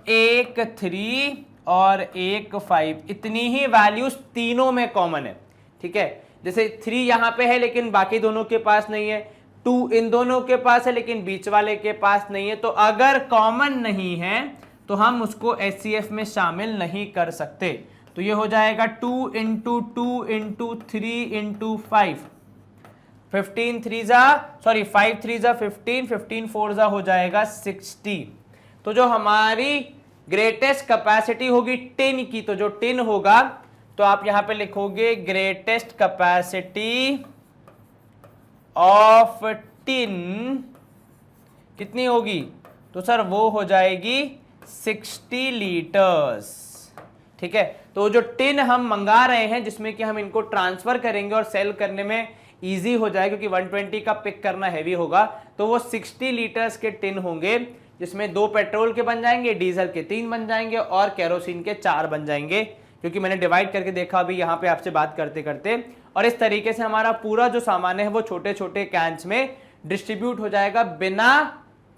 एक 3 और एक 5, इतनी ही वैल्यूज तीनों में कॉमन है, ठीक है। जैसे 3 यहां पे है लेकिन बाकी दोनों के पास नहीं है, 2 इन दोनों के पास है लेकिन बीच वाले के पास नहीं है। तो अगर कॉमन नहीं है तो हम उसको HCF में शामिल नहीं कर सकते। तो ये हो जाएगा 2 इंटू 2 इंटू 3 इंटू 5, 15 3 सॉरी 5 3 15, 15 4 हो जाएगा 60। तो जो हमारी ग्रेटेस्ट कैपेसिटी होगी टिन की, तो जो टिन होगा तो आप यहां पे लिखोगे ग्रेटेस्ट कैपेसिटी ऑफ टिन कितनी होगी, तो सर वो हो जाएगी 60 लीटर्स, ठीक है। तो जो टिन हम मंगा रहे हैं जिसमें कि हम इनको ट्रांसफर करेंगे और सेल करने में इजी हो जाए, क्योंकि 120 का पिक करना हैवी होगा, तो वो 60 लीटर्स के टिन होंगे, जिसमें 2 पेट्रोल के बन जाएंगे, डीजल के 3 बन जाएंगे और कैरोसिन के 4 बन जाएंगे, क्योंकि मैंने डिवाइड करके देखा अभी यहाँ पे आपसे बात करते करते। और इस तरीके से हमारा पूरा जो सामान है वो छोटे छोटे कैंस में डिस्ट्रीब्यूट हो जाएगा बिना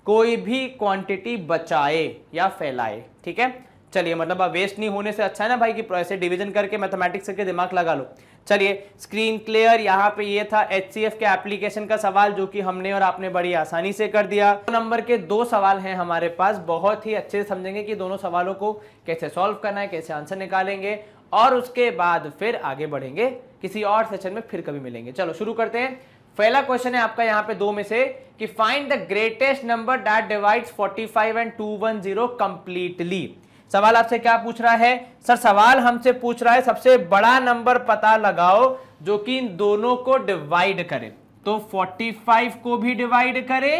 कोई भी क्वांटिटी बचाए या फैलाए, ठीक है। चलिए, मतलब अब वेस्ट नहीं होने से अच्छा है ना भाई कि ऐसे डिवीजन करके मैथमेटिक्स करके दिमाग लगा लो। चलिए, स्क्रीन क्लियर। यहाँ पे ये था HCF के एप्लीकेशन का सवाल जो कि हमने और आपने बड़ी आसानी से कर दिया। नंबर के 2 सवाल हैं हमारे पास, बहुत ही अच्छे से समझेंगे कि दोनों सवालों को कैसे सॉल्व करना है, कैसे आंसर निकालेंगे और उसके बाद फिर आगे बढ़ेंगे किसी और सेशन में फिर कभी मिलेंगे। चलो शुरू करते हैं। पहला क्वेश्चन है आपका यहाँ पे दो में से कि find the greatest number that divides 45 and 210 completely. सवाल आपसे क्या पूछ रहा है सर? सवाल हमसे पूछ रहा है सबसे बड़ा नंबर पता लगाओ जो कि इन दोनों को डिवाइड करे। तो 45 को भी डिवाइड करे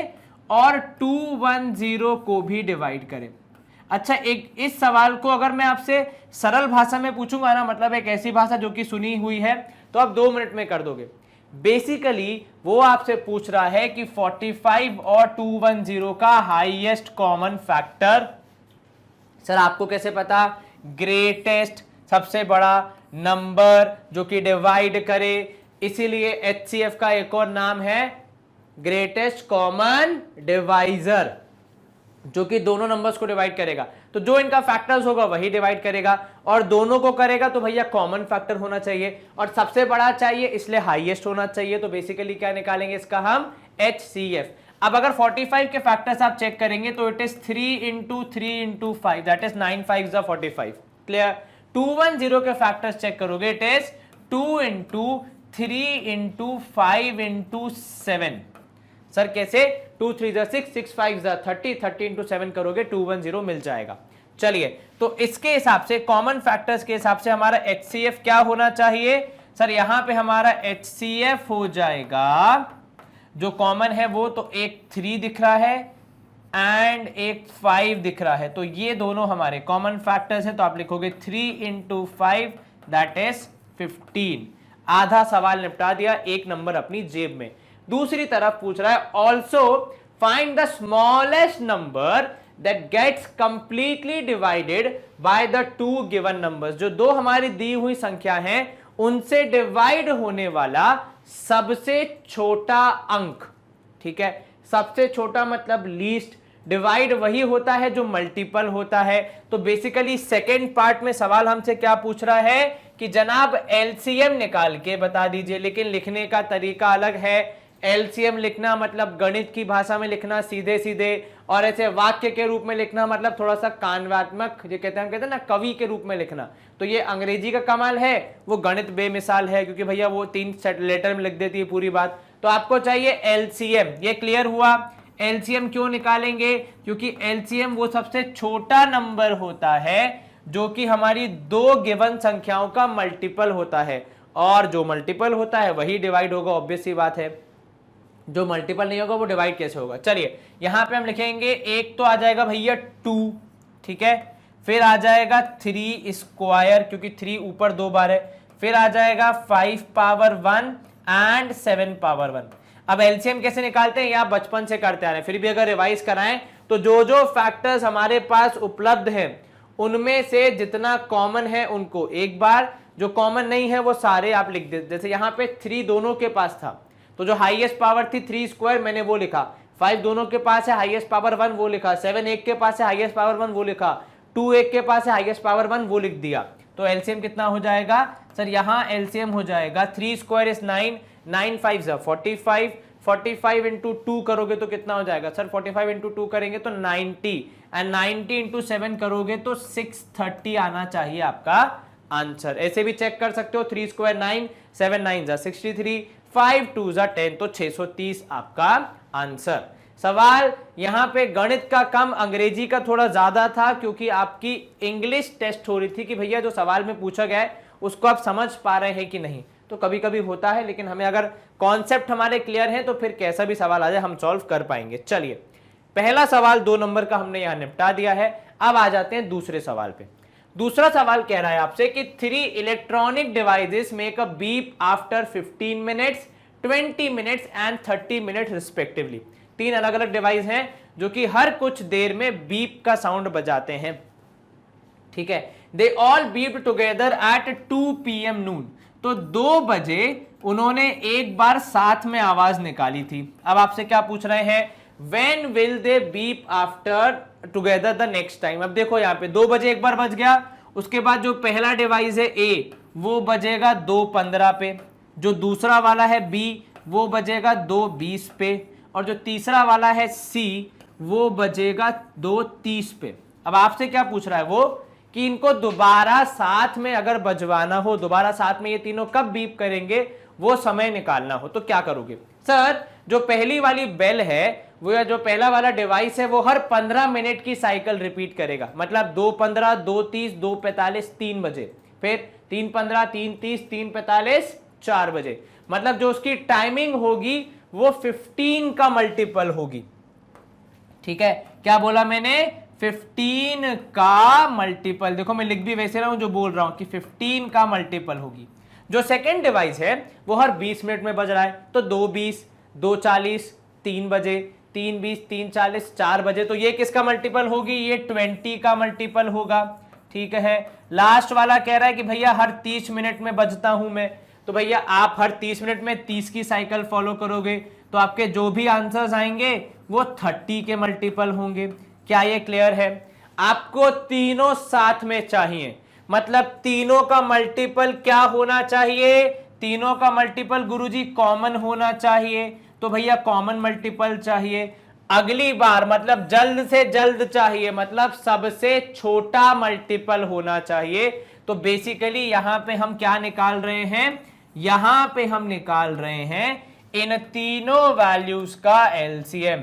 और 210 को भी डिवाइड करे। अच्छा, एक इस सवाल को अगर मैं आपसे सरल भाषा में पूछूंगा ना, मतलब एक ऐसी भाषा जो कि सुनी हुई है, तो आप 2 मिनट में कर दोगे। बेसिकली वो आपसे पूछ रहा है कि 45 और 210 का हाईएस्ट कॉमन फैक्टर। सर आपको कैसे पता? ग्रेटेस्ट, सबसे बड़ा नंबर जो कि डिवाइड करे, इसीलिए HCF का एक और नाम है ग्रेटेस्ट कॉमन डिवाइजर, जो कि दोनों नंबर्स को डिवाइड करेगा। तो जो इनका फैक्टर्स होगा वही डिवाइड करेगा, और दोनों को करेगा तो भैया कॉमन फैक्टर होना चाहिए, और सबसे बड़ा चाहिए इसलिए हाईएस्ट होना चाहिए। तो बेसिकली क्या निकालेंगे इसका हम? HCF। अब अगर 45 के फैक्टर्स आप चेक करेंगे तो it is 3 into 3 into 5, that is 9 5 45। Clear? 210 के फैक्टर्स चेक करोगे, it is 2 into 3 into 5 into 7। Sir कैसे? 2 3 6, 6 5 30, 30 इंटू 7 करोगे 210 मिल जाएगा। चलिए, तो इसके हिसाब से कॉमन फैक्टर्स के हिसाब से हमारा HCF क्या होना चाहिए? सर यहां पे हमारा HCF हो जाएगा, जो कॉमन है वो तो एक 3 दिख रहा है एंड एक 5 दिख रहा है, तो ये दोनों हमारे कॉमन फैक्टर्स हैं। तो आप लिखोगे 3 इंटू 5 दैट इज 15। आधा सवाल निपटा दिया, एक नंबर अपनी जेब में। दूसरी तरफ पूछ रहा है also find the smallest number that gets completely divided by the 2 given numbers. जो दो हमारी दी हुई संख्या हैं उनसे डिवाइड होने वाला सबसे छोटा अंक। ठीक है, सबसे छोटा मतलब लीस्ट। डिवाइड वही होता है जो मल्टीपल होता है। तो बेसिकली सेकेंड पार्ट में सवाल हमसे क्या पूछ रहा है कि जनाब LCM निकाल के बता दीजिए, लेकिन लिखने का तरीका अलग है। LCM लिखना मतलब गणित की भाषा में लिखना सीधे सीधे, और ऐसे वाक्य के रूप में लिखना मतलब थोड़ा सा काव्यात्मक, जो कहते हैं ना कवि के रूप में लिखना। तो ये अंग्रेजी का कमाल है, वो गणित बेमिसाल है, क्योंकि भैया वो 3 सेट लेटर में लिख देती है पूरी बात। तो आपको चाहिए LCM। ये क्लियर हुआ? LCM क्यों निकालेंगे? क्योंकि LCM वो सबसे छोटा नंबर होता है जो कि हमारी 2 गिवन संख्याओं का मल्टीपल होता है, और जो मल्टीपल होता है वही डिवाइड होगा। ऑब्वियस सी बात है, जो मल्टीपल नहीं होगा वो डिवाइड कैसे होगा? चलिए यहां पे हम लिखेंगे, एक तो आ जाएगा भैया 2, ठीक है, फिर आ जाएगा 3 स्क्वायर, क्योंकि 3 ऊपर 2 बार है, फिर आ जाएगा 5 पावर 1 एंड 7 पावर 1। अब LCM कैसे निकालते हैं? ये आप बचपन से करते आ रहे हैं, फिर भी अगर रिवाइज कराएं तो जो जो फैक्टर्स हमारे पास उपलब्ध हैं उनमें से जितना कॉमन है उनको एक बार, जो कॉमन नहीं है वो सारे आप लिख देते। जैसे यहाँ पे 3 दोनों के पास था, तो जो हाईएस्ट पावर थी 3 स्क्वायर मैंने वो लिखा, 5 दोनों के पास है हाईएस्ट पावर 1 वो लिखा, 7 एक के पास है हाईएस्ट पावर 1 वो लिखा, 2 एक के पास है हाईएस्ट पावर 1 वो लिख दिया। तो LCM कितना हो जाएगा? सर यहाँ LCM हो जाएगा 3 स्क्वायर इज 9, 9 5 45, 45 इंटू 2 करोगे तो कितना हो जाएगा? सर 45 इंटू 2 करेंगे तो 90, एंड 90 इंटू 7 करोगे तो 630 आना चाहिए आपका आंसर। ऐसे भी चेक कर सकते हो, 3 स्क्वायर 9, 7 9 63, 5 2 10, तो 630 आपका आंसर। सवाल यहां पे गणित का कम, अंग्रेजी का थोड़ा ज्यादा था, क्योंकि आपकी इंग्लिश टेस्ट हो रही थी कि भैया जो सवाल में पूछा गया है उसको आप समझ पा रहे हैं कि नहीं। तो कभी कभी होता है, लेकिन हमें अगर कॉन्सेप्ट हमारे क्लियर है तो फिर कैसा भी सवाल आ जाए हम सॉल्व कर पाएंगे। चलिए, पहला सवाल 2 नंबर का हमने यहां निपटा दिया है। अब आ जाते हैं दूसरे सवाल पे। दूसरा सवाल कह रहा है आपसे कि 3 electronic devices make a beep after 15 minutes, 20 minutes and 30 minutes respectively. 3 अलग अलग डिवाइस हैं जो कि हर कुछ देर में बीप का साउंड बजाते हैं। ठीक है, they all beep together at 2 PM नून। तो 2 बजे उन्होंने एक बार साथ में आवाज निकाली थी। अब आपसे क्या पूछ रहे हैं? When will they beep after together the next time? अब देखो यहाँ पे 2 बजे एक बार बज गया, उसके बाद जो पहला डिवाइस है A वो बजेगा 2:15 पे, जो दूसरा वाला है B वो बजेगा 2:20 पे, और जो तीसरा वाला है C वो बजेगा 2:30 पे। अब आपसे क्या पूछ रहा है वो कि इनको दोबारा साथ में अगर बजवाना हो, दोबारा साथ में ये तीनों कब बीप करेंगे वो समय निकालना हो, तो क्या करोगे? सर जो पहली वाली बेल है वो, या जो पहला वाला डिवाइस है वो हर 15 मिनट की साइकिल रिपीट करेगा, मतलब 2:15, 2:30, 2:45, 3 बजे, फिर 3:15, 3:30, 3:45, 4 बजे। मतलब जो उसकी टाइमिंग होगी वो 15 का मल्टीपल होगी। ठीक है, क्या बोला मैंने? 15 का मल्टीपल। देखो मैं लिख भी वैसे रहा हूं जो बोल रहा हूं कि 15 का मल्टीपल होगी। जो सेकेंड डिवाइस है वो हर 20 मिनट में बज रहा है, तो 2:20, 2:40, 3 बजे, 3:20, 3:40, 4 बजे, तो ये किसका मल्टीपल होगी? ये 20 का मल्टीपल होगा। ठीक है, लास्ट वाला कह रहा है कि भैया हर 30 मिनट में बजता हूं मैं, तो भैया आप हर 30 मिनट में 30 की साइकिल फॉलो करोगे, तो आपके जो भी आंसर्स आएंगे वो 30 के मल्टीपल होंगे। क्या ये क्लियर है? आपको तीनों साथ में चाहिए, मतलब तीनों का मल्टीपल क्या होना चाहिए? तीनों का मल्टीपल गुरुजी कॉमन होना चाहिए, तो भैया कॉमन मल्टीपल चाहिए। अगली बार मतलब जल्द से जल्द चाहिए, मतलब सबसे छोटा मल्टीपल होना चाहिए। तो बेसिकली यहां पे हम क्या निकाल रहे हैं? यहां पे हम निकाल रहे हैं इन तीनों वैल्यूज का एलसीएम।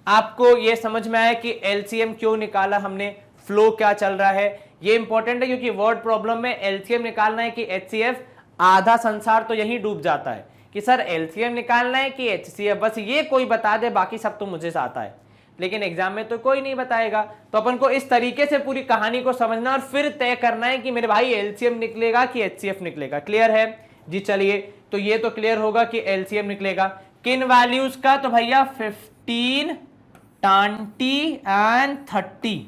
आपको यह समझ में आया कि एलसीएम क्यों निकाला हमने, फ्लो क्या चल रहा है? ये इंपॉर्टेंट है क्योंकि वर्ड प्रॉब्लम में एलसीएम निकालना है कि एचसीएफ, आधा संसार तो यही डूब जाता है कि सर एलसीएम निकालना है कि एचसीएफ, बस ये कोई बता दे, बाकी सब तो मुझे आता है। लेकिन एग्जाम में तो कोई नहीं बताएगा, तो अपन को इस तरीके से पूरी कहानी को समझना और फिर तय करना है कि मेरे भाई एलसीएम निकलेगा कि एचसीएफ निकलेगा। क्लियर है जी? चलिए, तो ये तो क्लियर होगा कि एलसीएम निकलेगा किन वैल्यूज का? तो भैया 15, 20 एंड 30।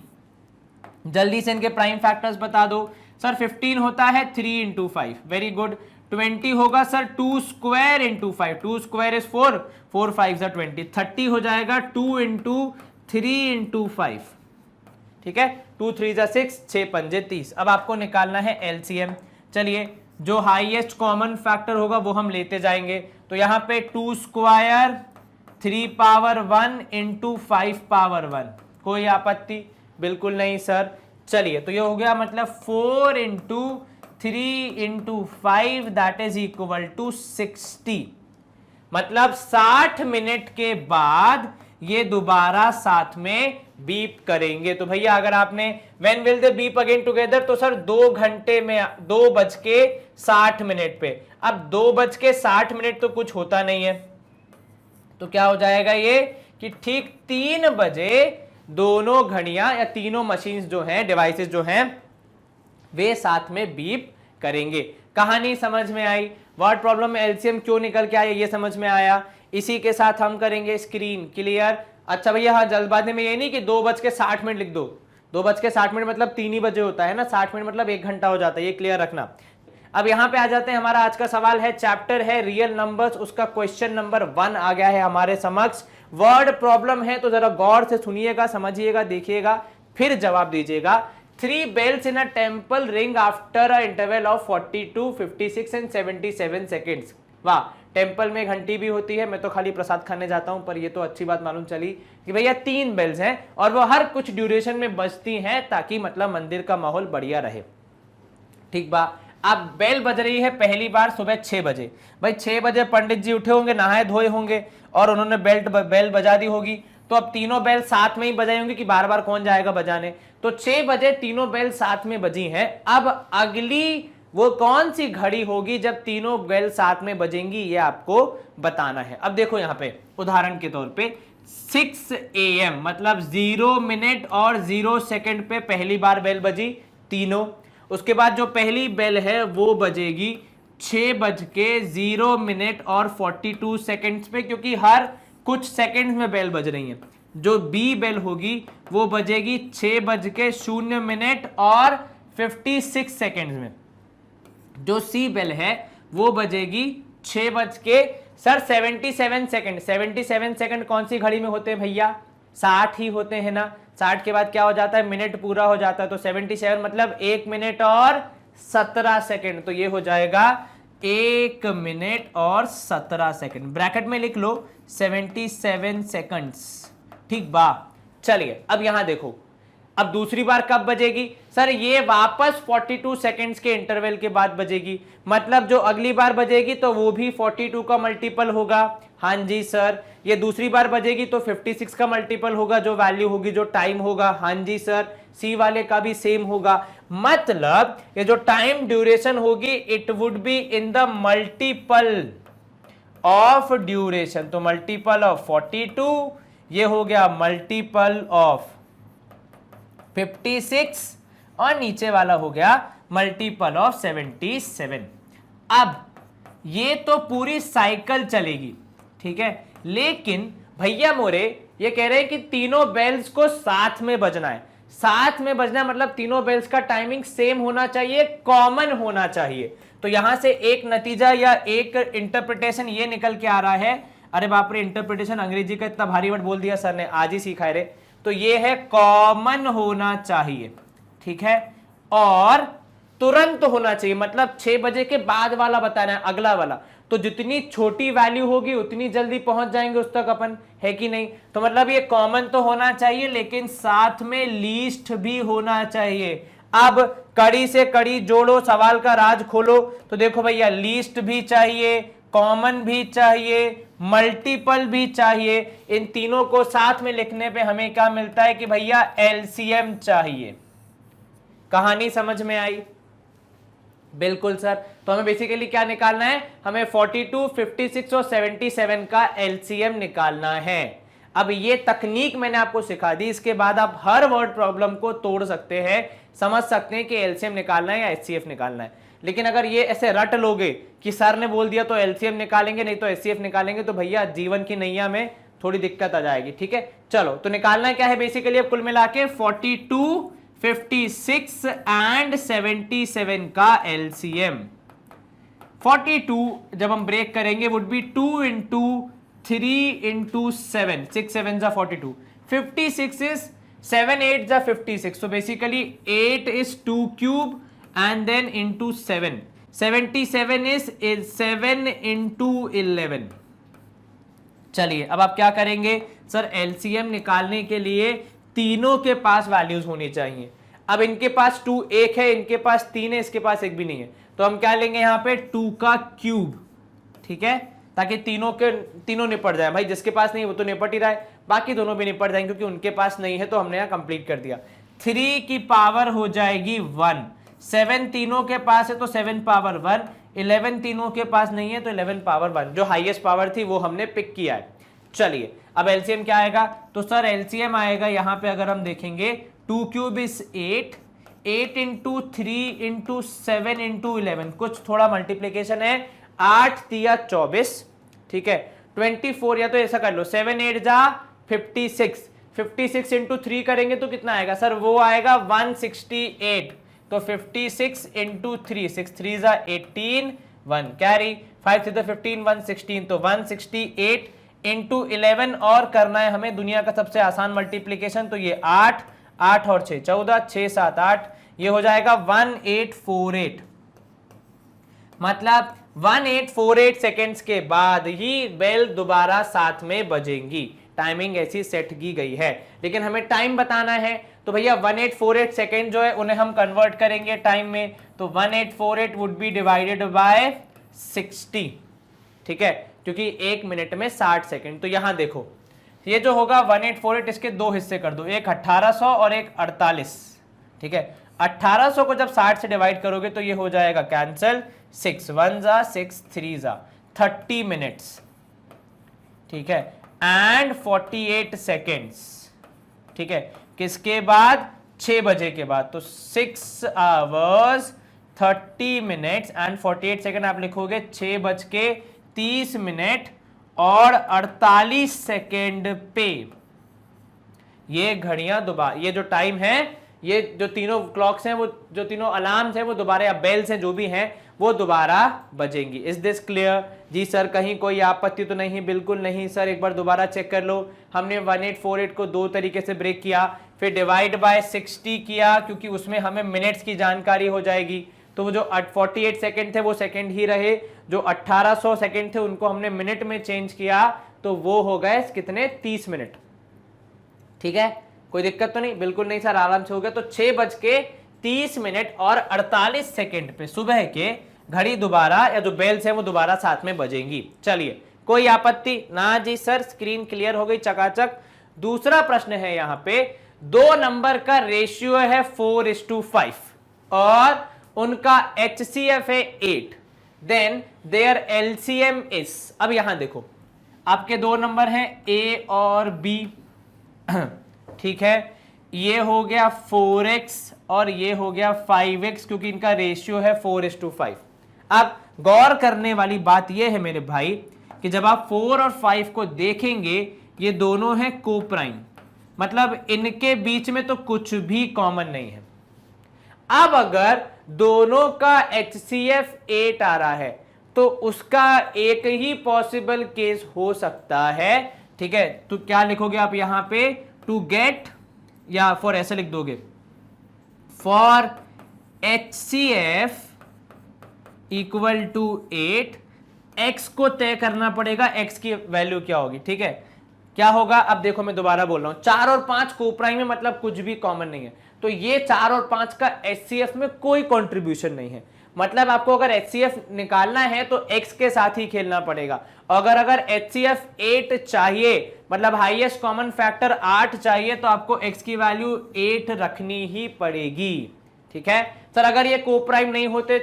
जल्दी से इनके प्राइम फैक्टर्स बता दो। सर 15 होता है 3 इंटू 5, वेरी गुड। 20 होगा sir 2 square into 5, 2 square is 4, 4 5 20। 30 हो जाएगा 2 इंटू 3 इंटू 5, ठीक है, 2 3 6, 6 5 30। अब आपको निकालना है एलसीएम। चलिए, जो हाईएस्ट कॉमन फैक्टर होगा वो हम लेते जाएंगे। तो यहां पे 2 स्क्वायर 3 पावर 1 इंटू 5 पावर 1, कोई आपत्ति? बिल्कुल नहीं सर। चलिए, तो ये हो गया मतलब 4 into 3 into 5 that is equal to 60। मतलब 60 मिनट के बाद ये दोबारा साथ में बीप करेंगे। तो भैया अगर आपने when will they beep again together, तो सर 2 घंटे में 2:60 पे। अब 2:60 तो कुछ होता नहीं है, तो क्या हो जाएगा ये कि ठीक 3 बजे दोनों घड़ियां या तीनों मशीन्स जो हैं, डिवाइसेस जो हैं, वे साथ में बीप करेंगे। कहानी समझ में आई? वर्ड प्रॉब्लम में एलसीएम क्यों निकल के आया ये समझ में आया। इसी के साथ हम करेंगे स्क्रीन क्लियर। अच्छा भैया, हाँ जल्दबाजी में ये नहीं कि 2:60 लिख दो, 2:60 मतलब 3 ही बजे होता है ना, 60 मिनट मतलब 1 घंटा हो जाता है, ये क्लियर रखना। अब यहां पे आ जाते हैं, हमारा आज का सवाल है, चैप्टर है रियल नंबर्स, उसका क्वेश्चन नंबर 1 आ गया है हमारे समक्ष। वर्ड प्रॉब्लम है तो जरा गौर से सुनिएगा, समझिएगा, देखिएगा, फिर जवाब दीजिएगा। 3 bells in a temple ring after a interval of 42, 56 and 77 seconds। वाह, टेम्पल में घंटी भी होती है, मैं तो खाली प्रसाद खाने जाता हूं, पर ये तो अच्छी बात मालूम चली कि भैया 3 बेल्स हैं और वो हर कुछ ड्यूरेशन में बजती हैं ताकि मतलब मंदिर का माहौल बढ़िया रहे। ठीक बा। अब बेल बज रही है पहली बार सुबह 6 बजे। भाई 6 बजे पंडित जी उठे होंगे, नहाए धोए होंगे और उन्होंने बेल बजा दी होगी। तो अब तीनों बेल साथ में ही बजाई होंगी कि बार बार कौन जाएगा बजाने। तो 6 बजे तीनों बेल साथ में बजी हैं। अब अगली वो कौन सी घड़ी होगी जब तीनों बेल साथ में बजेंगी, ये आपको बताना है। अब देखो यहां पे उदाहरण के तौर पे 6 AM मतलब 0 मिनट और 0 सेकंड पे पहली बार बेल बजी तीनों। उसके बाद जो पहली बेल है वो बजेगी 6:0 मिनट और 42 सेकंड्स पे, क्योंकि हर कुछ सेकंड्स में बेल बज रही है। जो बी बेल होगी वो बजेगी 6:0 मिनट और 56 सेकंड्स में। जो सी बेल है वो बजेगी 77 सेकंड। 77 सेकंड कौन सी घड़ी में होते हैं भैया? 60 ही होते हैं ना। 60 के बाद क्या हो जाता है? मिनट पूरा हो जाता है। तो 77 मतलब 1 मिनट और 17 सेकंड। तो ये हो जाएगा 1 मिनट और 17 सेकंड। ब्रैकेट में लिख लो 77 सेकंड्स। ठीक बा। चलिए अब यहां देखो, अब दूसरी बार कब बजेगी सर, ये वापस 42 सेकेंड्स के इंटरवल के बाद बजेगी, मतलब जो अगली बार बजेगी तो वो भी 42 का मल्टीपल होगा। हाँ जी सर। ये दूसरी बार बजेगी तो 56 का मल्टीपल होगा, जो वैल्यू होगी, जो टाइम होगा। हाँ जी सर। सी वाले का भी सेम होगा, मतलब ये जो टाइम ड्यूरेशन होगी it would be in the multiple of duration. तो मल्टीपल ऑफ 42, ये हो गया मल्टीपल ऑफ 56 और नीचे वाला हो गया मल्टीपल ऑफ 77। अब ये तो पूरी साइकिल चलेगी, ठीक है, लेकिन भैया मोरे ये कह रहे हैं कि तीनों बेल्स को साथ में बजना है। साथ में बजना मतलब तीनों बेल्स का टाइमिंग सेम होना चाहिए, कॉमन होना चाहिए। तो यहां से एक नतीजा या एक इंटरप्रिटेशन ये निकल के आ रहा है, अरे बाप रे, इंटरप्रिटेशन अंग्रेजी का इतना भारी वर्ड बोल दिया सर ने, आज ही सीखा है रे। तो ये है कॉमन होना चाहिए, ठीक है, और तुरंत होना चाहिए, मतलब 6 बजे के बाद वाला बताना है, अगला वाला। तो जितनी छोटी वैल्यू होगी उतनी जल्दी पहुंच जाएंगे उस तक अपन, है कि नहीं। तो मतलब ये कॉमन तो होना चाहिए, लेकिन साथ में लीस्ट भी होना चाहिए। अब कड़ी से कड़ी जोड़ो, सवाल का राज खोलो, तो देखो भैया लीस्ट भी चाहिए, कॉमन भी चाहिए, मल्टीपल भी चाहिए। इन तीनों को साथ में लिखने पे हमें क्या मिलता है कि भैया एलसीएम चाहिए। कहानी समझ में आई? बिल्कुल सर। तो हमें बेसिकली क्या निकालना है, हमें 42, 56 और 77 का एलसीएम निकालना है। अब ये तकनीक मैंने आपको सिखा दी, इसके बाद आप हर वर्ड प्रॉब्लम को तोड़ सकते हैं, समझ सकते हैं कि एलसीएम निकालना है या एचसीएफ निकालना है। लेकिन अगर ये ऐसे रट लोगे कि सर ने बोल दिया तो एलसीएम निकालेंगे नहीं तो एचसीएफ निकालेंगे, तो भैया जीवन की नैया में थोड़ी दिक्कत आ जाएगी, ठीक है। चलो, तो निकालना क्या है बेसिकली, अब कुल मिला के 42, 56 एंड 77 का एलसीएम। 42 जब हम ब्रेक करेंगे वुड बी 2 इंटू 3 इंटू 7, 6 7 जा 42। 56 इज 7 8 जा 56, so basically 8 is 2 cube and then into 7. 77 is 7 into 11. चलिए अब आप क्या करेंगे सर, एलसीएम निकालने के लिए तीनों के पास वैल्यूज होनी चाहिए। अब इनके पास 2 एक है, इनके पास 3 है, इसके पास एक भी नहीं है, तो हम क्या लेंगे यहाँ पे 2 का क्यूब, ठीक है, ताकि तीनों निपट जाए। भाई जिसके पास नहीं वो तो निपट ही रहा है, बाकी दोनों भी निपट जाएंगे क्योंकि उनके पास नहीं है, तो हमने यहाँ कंप्लीट कर दिया। 3 की पावर हो जाएगी 1, 7 तीनों के पास है तो 7 पावर 1, 11 तीनों के पास नहीं है तो 11 पावर 1, जो हाईएस्ट पावर थी वो हमने पिक किया है। चलिए अब एलसीएम क्या आएगा, तो सर एलसीएम आएगा यहाँ पे अगर हम देखेंगे 2 cube is 8, 8 into 3 into 7 into 11, कुछ थोड़ा मल्टीप्लीकेशन है, 8 तिया 24, ठीक है, 24, या तो ऐसा कर लो 7 8 जा 56, 56 इंटू 3 करेंगे तो कितना आएगा सर, वो आएगा 168, तो 56 इंटू 3, 6 3 जा 18, 1 कैरी, 5 3 15, 116, तो 168 इंटू 11, और करना है हमें दुनिया का सबसे आसान मल्टीप्लीकेशन, तो ये 8 8 और 6 14, 6 7 8, ये हो जाएगा 1848। मतलब 1848 सेकेंड्स के बाद ही बेल दोबारा साथ में बजेंगी। टाइमिंग ऐसी सेट की गई है, लेकिन हमें टाइम बताना है, तो भैया 1848 सेकेंड जो है उन्हें हम कन्वर्ट करेंगे टाइम में, तो 1848 वुड बी डिवाइडेड बाय 60, ठीक है, क्योंकि 1 मिनट में 60 सेकेंड। तो यहां देखो ये जो होगा 1848, इसके 2 हिस्से कर दो, एक 1800 और एक 48, ठीक है। 1800 को जब 60 से डिवाइड करोगे तो ये हो जाएगा कैंसिल, 6 1 जा 6 3 जा 30 मिनट्स, ठीक है, एंड 48 सेकेंड्स, ठीक है, किसके बाद, 6 बजे के बाद, तो 6 आवर्स 30 मिनट्स एंड 48 सेकेंड आप लिखोगे 6:30 मिनट और 48 सेकेंड पे। ये घड़ियां दोबारा, ये जो टाइम है, ये जो तीनों क्लॉक्स हैं, वो जो तीनों अलार्म्स हैं वो दोबारा, या बेल्स हैं जो भी हैं, वो दोबारा बजेंगी। Is this clear? जी सर, कहीं कोई आपत्ति तो नहीं? बिल्कुल नहीं सर, एक बार दोबारा चेक कर लो। हमने 1848 को 2 तरीके से ब्रेक किया, फिर डिवाइड बाय 60 किया, क्योंकि उसमें हमें मिनट्स की जानकारी हो जाएगी, तो वो जो 48 सेकेंड थे वो सेकेंड ही रहे, जो 1800 सेकेंड थे उनको हमने मिनट में चेंज किया, तो वो हो गए कितने, 30 मिनट, ठीक है। कोई दिक्कत तो नहीं? बिल्कुल नहीं सर, आराम से हो गया। तो 6:30 और 48 सेकेंड पे सुबह के घड़ी दोबारा या जो बेल्स है वो दोबारा साथ में बजेंगी। चलिए, कोई आपत्ति ना जी सर, स्क्रीन क्लियर हो गई चकाचक। दूसरा प्रश्न है यहाँ पे, 2 नंबर का रेशियो है 4:5 और उनका HCF है 8, देन देयर LCM इज। अब यहां देखो, आपके 2 नंबर हैं A और B, ठीक है, ये हो गया 4x और ये हो गया 5x, क्योंकि इनका रेशियो है 4:5। अब गौर करने वाली बात ये है मेरे भाई कि जब आप 4 और 5 को देखेंगे, ये दोनों हैं कोप्राइम, मतलब इनके बीच में तो कुछ भी कॉमन नहीं है। अब अगर दोनों का HCF 8 आ रहा है तो उसका एक ही पॉसिबल केस हो सकता है, ठीक है। तो क्या लिखोगे आप यहां पे, टू गेट, या फॉर ऐसे लिख दोगे, for HCF equal to 8, x को तय करना पड़ेगा, x की वैल्यू क्या होगी, ठीक है। क्या होगा, अब देखो मैं दोबारा बोल रहा हूं, 4 और 5 कोप्राइम में, मतलब कुछ भी कॉमन नहीं है, तो ये 4 और 5 का HCF में कोई कंट्रीब्यूशन नहीं है। मतलब आपको अगर HCF निकालना है तो x के साथ ही खेलना पड़ेगा। अगर HCF 8 चाहिए, मतलब हाईएस्ट कॉमन फैक्टर 8 चाहिए, तो आपको x की वैल्यू 8 रखनी ही पड़ेगी, ठीक है सर। अगर ये कोप्राइम नहीं होते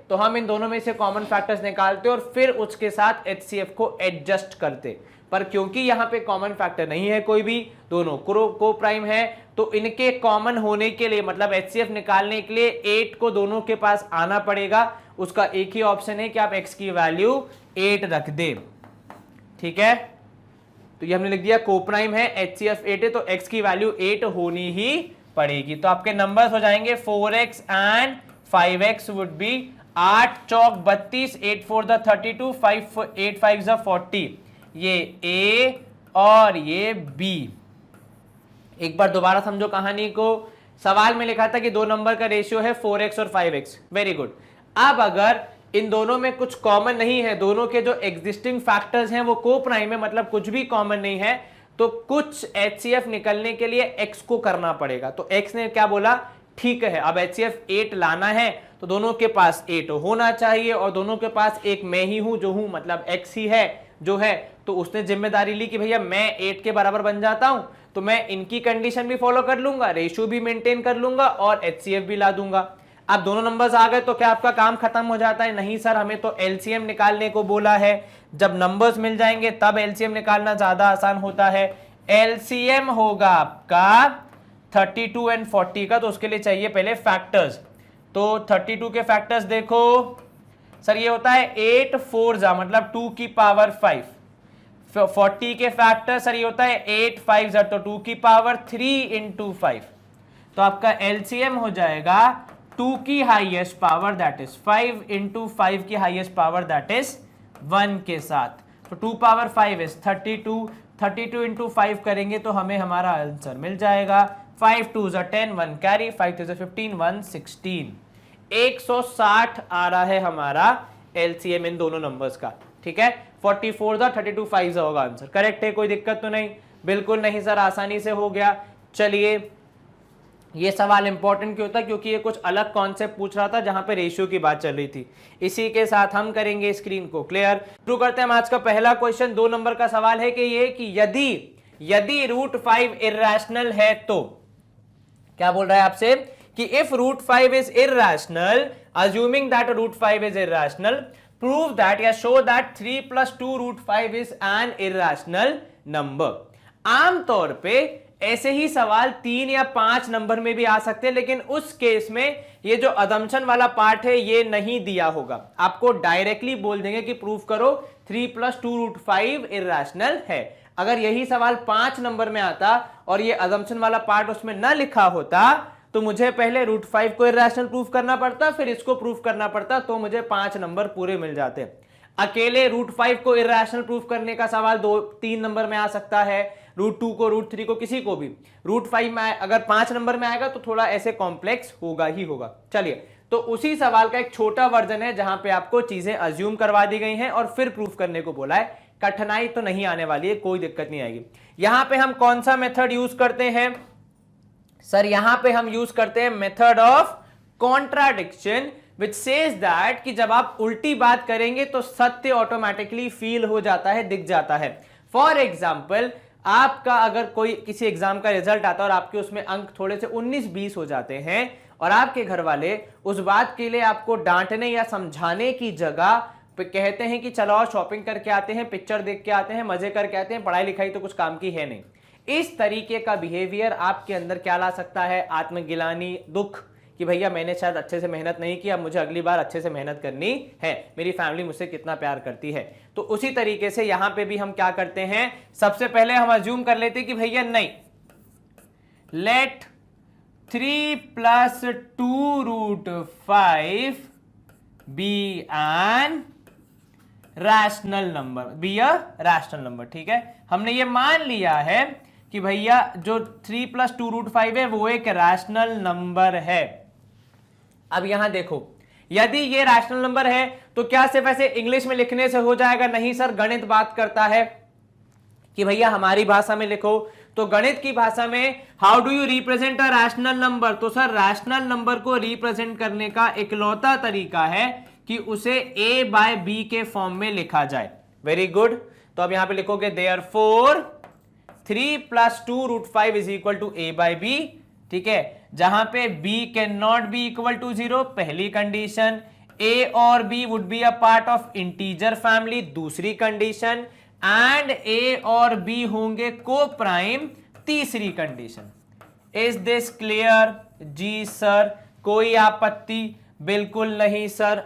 तो हम इन दोनों में से कॉमन फैक्टर्स निकालते और फिर उसके साथ HCF को एडजस्ट करते, पर क्योंकि यहां पे कॉमन फैक्टर नहीं है कोई भी, दोनों कोप्राइम है, तो इनके कॉमन होने के लिए, मतलब HCF निकालने के लिए 8 को दोनों के पास आना पड़ेगा। उसका एक ही ऑप्शन है कि आप x की वैल्यू 8 रख दे, ठीक है। तो ये हमने लिख दिया, कोप्राइम है, HCF 8 है, तो x की वैल्यू 8 होनी ही पड़ेगी। तो आपके नंबर्स हो जाएंगे 4x and 5x would be 8 चौक 32, 8 4 32, 8 5 40, ये A और ये B। एक बार दोबारा समझो कहानी को। सवाल में लिखा था कि 2 नंबर का रेशियो है 4x और 5x, वेरी गुड। अब अगर इन दोनों में कुछ कॉमन नहीं है, दोनों के जो एग्जिस्टिंग फैक्टर्स हैं वो कोप्राइम है, मतलब कुछ भी कॉमन नहीं है, तो कुछ HCF निकलने के लिए x को करना पड़ेगा। तो x ने क्या बोला, ठीक है, अब HCF 8 लाना है तो दोनों के पास 8 होना चाहिए, और दोनों के पास एक मैं ही हूं जो हूं, मतलब x ही है जो है। तो उसने जिम्मेदारी ली कि भैया मैं 8 के बराबर बन जाता हूं, तो मैं इनकी कंडीशन भी फॉलो कर लूंगा, रेशियो भी मेंटेन कर लूंगा और HCF भी ला दूंगा। अब दोनों नंबर्स आ गए तो क्या आपका काम खत्म हो जाता है? नहीं सर, हमें तो LCM निकालने को बोला है। जब नंबर्स मिल जाएंगे तब LCM निकालना ज्यादा आसान होता है। LCM होगा आपका 32 एंड 40 का, तो उसके लिए चाहिए पहले फैक्टर्स। तो 32 के फैक्टर्स देखो सर, ये होता है 8 4 जा, मतलब 2 की पावर 5। 40 के फैक्टर सर ये होता है 8 5 जा, तो 2 की पावर 3 इंटू 5। तो आपका LCM हो जाएगा 2 की highest power that is 5 into 5 की हाईएस्ट पावर दैट इज 1 के साथ। तो 2 पावर 5 इज 32, 32 इंटू 5 करेंगे तो हमें हमारा आंसर मिल जाएगा 5 2 जा 10, 1 कैरी, 5 3 जा 15, 1 16। 160 आ रहा है हमारा LCM इन दोनों नंबर्स का, ठीक है। 44 था 32 5 जा होगा आंसर, करेक्ट है, कोई दिक्कत तो नहीं? बिल्कुल नहीं सर, आसानी से हो गया। चलिए, ये सवाल इंपॉर्टेंट क्यों था? क्योंकि ये कुछ अलग कॉन्सेप्ट पूछ रहा था जहां पे रेशियो की बात चल रही थी। इसी के साथ हम करेंगे स्क्रीन को क्लियर। शुरू करते हैं आज का पहला क्वेश्चन। 2 नंबर का सवाल है कि ये कि यदि √5 इर्रेशनल है तो क्या बोल रहा है आपसे कि if √5 is irrational, assuming that √5 is irrational, prove that या show that 3 + 2 √5 is an irrational number. आमतौर पे ऐसे ही सवाल 3 या 5 नंबर में भी आ सकते हैं, लेकिन उस केस में ये जो अजम्पशन वाला पार्ट है ये नहीं दिया होगा, आपको डायरेक्टली बोल देंगे कि प्रूव करो 3 + 2 √5 इर्रेशनल है। अगर यही सवाल 5 नंबर में आता और ये अजम्पशन वाला पार्ट उसमें ना लिखा होता तो मुझे पहले √5 को इर्रेशनल प्रूफ करना पड़ता, फिर इसको प्रूफ करना पड़ता, तो मुझे 5 नंबर पूरे मिल जाते। अकेले √5 को इर्रेशनल प्रूफ करने का सवाल 2-3 नंबर में आ सकता है, √2 को, √3 को, किसी को भी। √5 में अगर 5 नंबर में आएगा तो थोड़ा ऐसे कॉम्प्लेक्स होगा ही होगा। चलिए, तो उसी सवाल का एक छोटा वर्जन है जहां पे आपको चीजें अज्यूम करवा दी गई हैं और फिर प्रूफ करने को बोला है कठिनाई तो नहीं आने वाली है, कोई दिक्कत नहीं आएगी। यहां पे हम कौन सा मेथड यूज करते हैं सर? यहां पे हम यूज करते हैं method of contradiction, which says that कि जब आप उल्टी बात करेंगे तो सत्य ऑटोमेटिकली फील हो जाता है, दिख जाता है। फॉर एग्जाम्पल, आपका अगर कोई किसी एग्जाम का रिजल्ट आता है और आपके उसमें अंक थोड़े से 19-20 हो जाते हैं और आपके घर वाले उस बात के लिए आपको डांटने या समझाने की जगह पे कहते हैं कि चलो शॉपिंग करके आते हैं, पिक्चर देख के आते हैं, मजे करके आते हैं, पढ़ाई लिखाई तो कुछ काम की है नहीं, इस तरीके का बिहेवियर आपके अंदर क्या ला सकता है? आत्मगिलानी, दुख कि भैया मैंने शायद अच्छे से मेहनत नहीं की, अब मुझे अगली बार अच्छे से मेहनत करनी है, मेरी फैमिली मुझसे कितना प्यार करती है। तो उसी तरीके से यहां पे भी हम क्या करते हैं, सबसे पहले हम अज्यूम कर लेते हैं कि भैया नहीं, let 3 + 2√5 be an rational number, be a rational number. ठीक है, हमने ये मान लिया है कि भैया जो 3 + 2√5 है वो एक रैशनल नंबर है। अब यहां देखो, यदि ये रैशनल नंबर है तो क्या सिर्फ ऐसे इंग्लिश में लिखने से हो जाएगा? नहीं सर, गणित बात करता है कि भैया हमारी भाषा में लिखो। तो गणित की भाषा में how do you represent a rational number? तो सर रैशनल नंबर को रिप्रेजेंट करने का इकलौता तरीका है कि उसे a/b के फॉर्म में लिखा जाए। वेरी गुड, तो अब यहां पे लिखोगे देयरफॉर 3 + 2√5 = a/b। ठीक है, जहां पे b can not be equal to 0, पहली कंडीशन, a और b would be a part of integer family, दूसरी कंडीशन, एंड a और b होंगे को प्राइम, तीसरी कंडीशन। Is this clear? जी सर, कोई आपत्ति? बिल्कुल नहीं सर।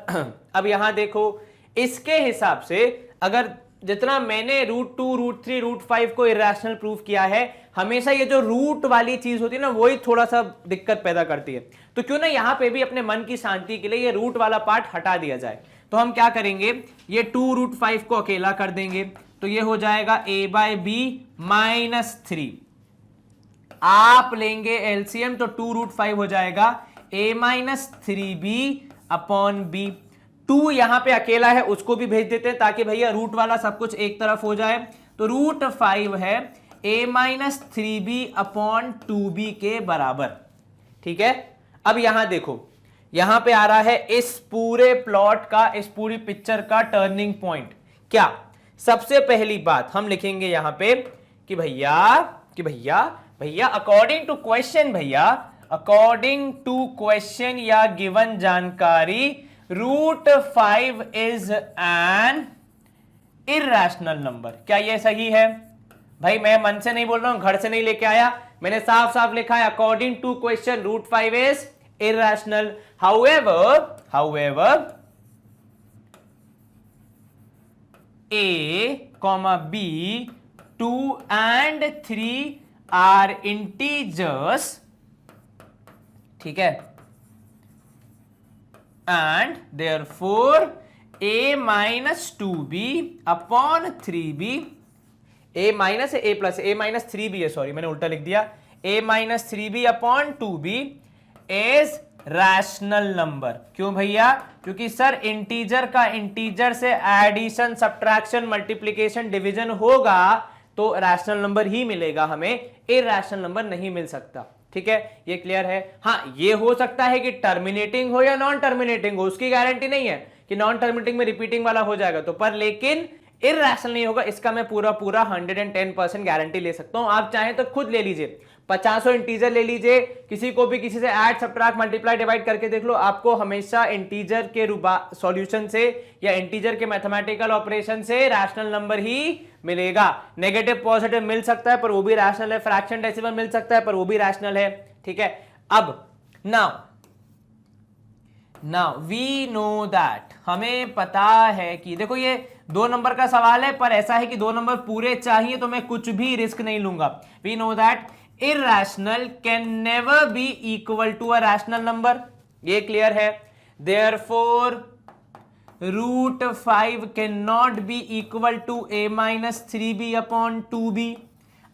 अब यहां देखो, इसके हिसाब से अगर जितना मैंने √2, √3, √5 को इरेशनल प्रूफ किया है, हमेशा ये जो रूट वाली चीज होती है ना, वही थोड़ा सा दिक्कत पैदा करती है। तो क्यों ना यहां पे भी अपने मन की शांति के लिए ये रूट वाला पार्ट हटा दिया जाए। तो हम क्या करेंगे, ये 2√5 को अकेला कर देंगे, तो ये हो जाएगा a/b -3। आप लेंगे एलसीएम तो 2√5 हो जाएगा a -3b/b। 2 यहां पे अकेला है, उसको भी भेज देते हैं ताकि भैया रूट वाला सब कुछ एक तरफ हो जाए। तो √5 है a -3b/2b के बराबर। ठीक है, अब यहां देखो, यहां पे आ रहा है इस पूरे प्लॉट का, इस पूरी पिक्चर का टर्निंग पॉइंट। क्या? सबसे पहली बात हम लिखेंगे यहां पे कि भैया according to question, according to question या गिवन जानकारी, √5 इज एन इर्रेशनल नंबर। क्या यह सही है? भाई मैं मन से नहीं बोल रहा हूं, घर से नहीं लेके आया, मैंने साफ साफ लिखा है according to question √5 is irrational. However a, b, 2 and 3 are integers, ठीक है, and therefore a -2b/3b, a minus है, a प्लस, a -3b है, सॉरी मैंने उल्टा लिख दिया, a -3b/2b is rational number. क्यों भैया? क्योंकि सर इंटीजर का इंटीजर से एडिशन, सब्ट्रैक्शन, मल्टीप्लिकेशन, डिवीजन होगा तो रैशनल नंबर ही मिलेगा, हमें इरैशनल नंबर नहीं मिल सकता। ठीक है, ये क्लियर है? हाँ, ये हो सकता है कि टर्मिनेटिंग हो या नॉन टर्मिनेटिंग हो, उसकी गारंटी नहीं है कि नॉन टर्मिनेटिंग में रिपीटिंग वाला हो जाएगा तो, पर लेकिन इरैशनल नहीं होगा, इसका मैं पूरा 110% गारंटी ले सकता हूं। आप चाहें तो खुद ले लीजिए, 50 इंटीजर ले लीजिए, किसी को भी किसी से ऐड, सब्ट्रैक्ट, मल्टीप्लाई, डिवाइड करके देख लो, आपको हमेशा इंटीजर के सॉल्यूशन से या इंटीजर के मैथमेटिकल ऑपरेशन से रैशनल नंबर ही मिलेगा। नेगेटिव पॉजिटिव मिल सकता है पर वो भी रैशनल है, फ्रैक्शन डेसिमल मिल सकता है पर वो भी रैशनल है। ठीक है, अब नाउ वी नो दैट, हमें पता है कि देखो ये 2 नंबर का सवाल है, पर ऐसा है कि 2 नंबर पूरे चाहिए तो मैं कुछ भी रिस्क नहीं लूंगा। We know that irrational can never be equal to a rational number, ये क्लियर है। therefore √5 cannot be equal to a -3b/2b।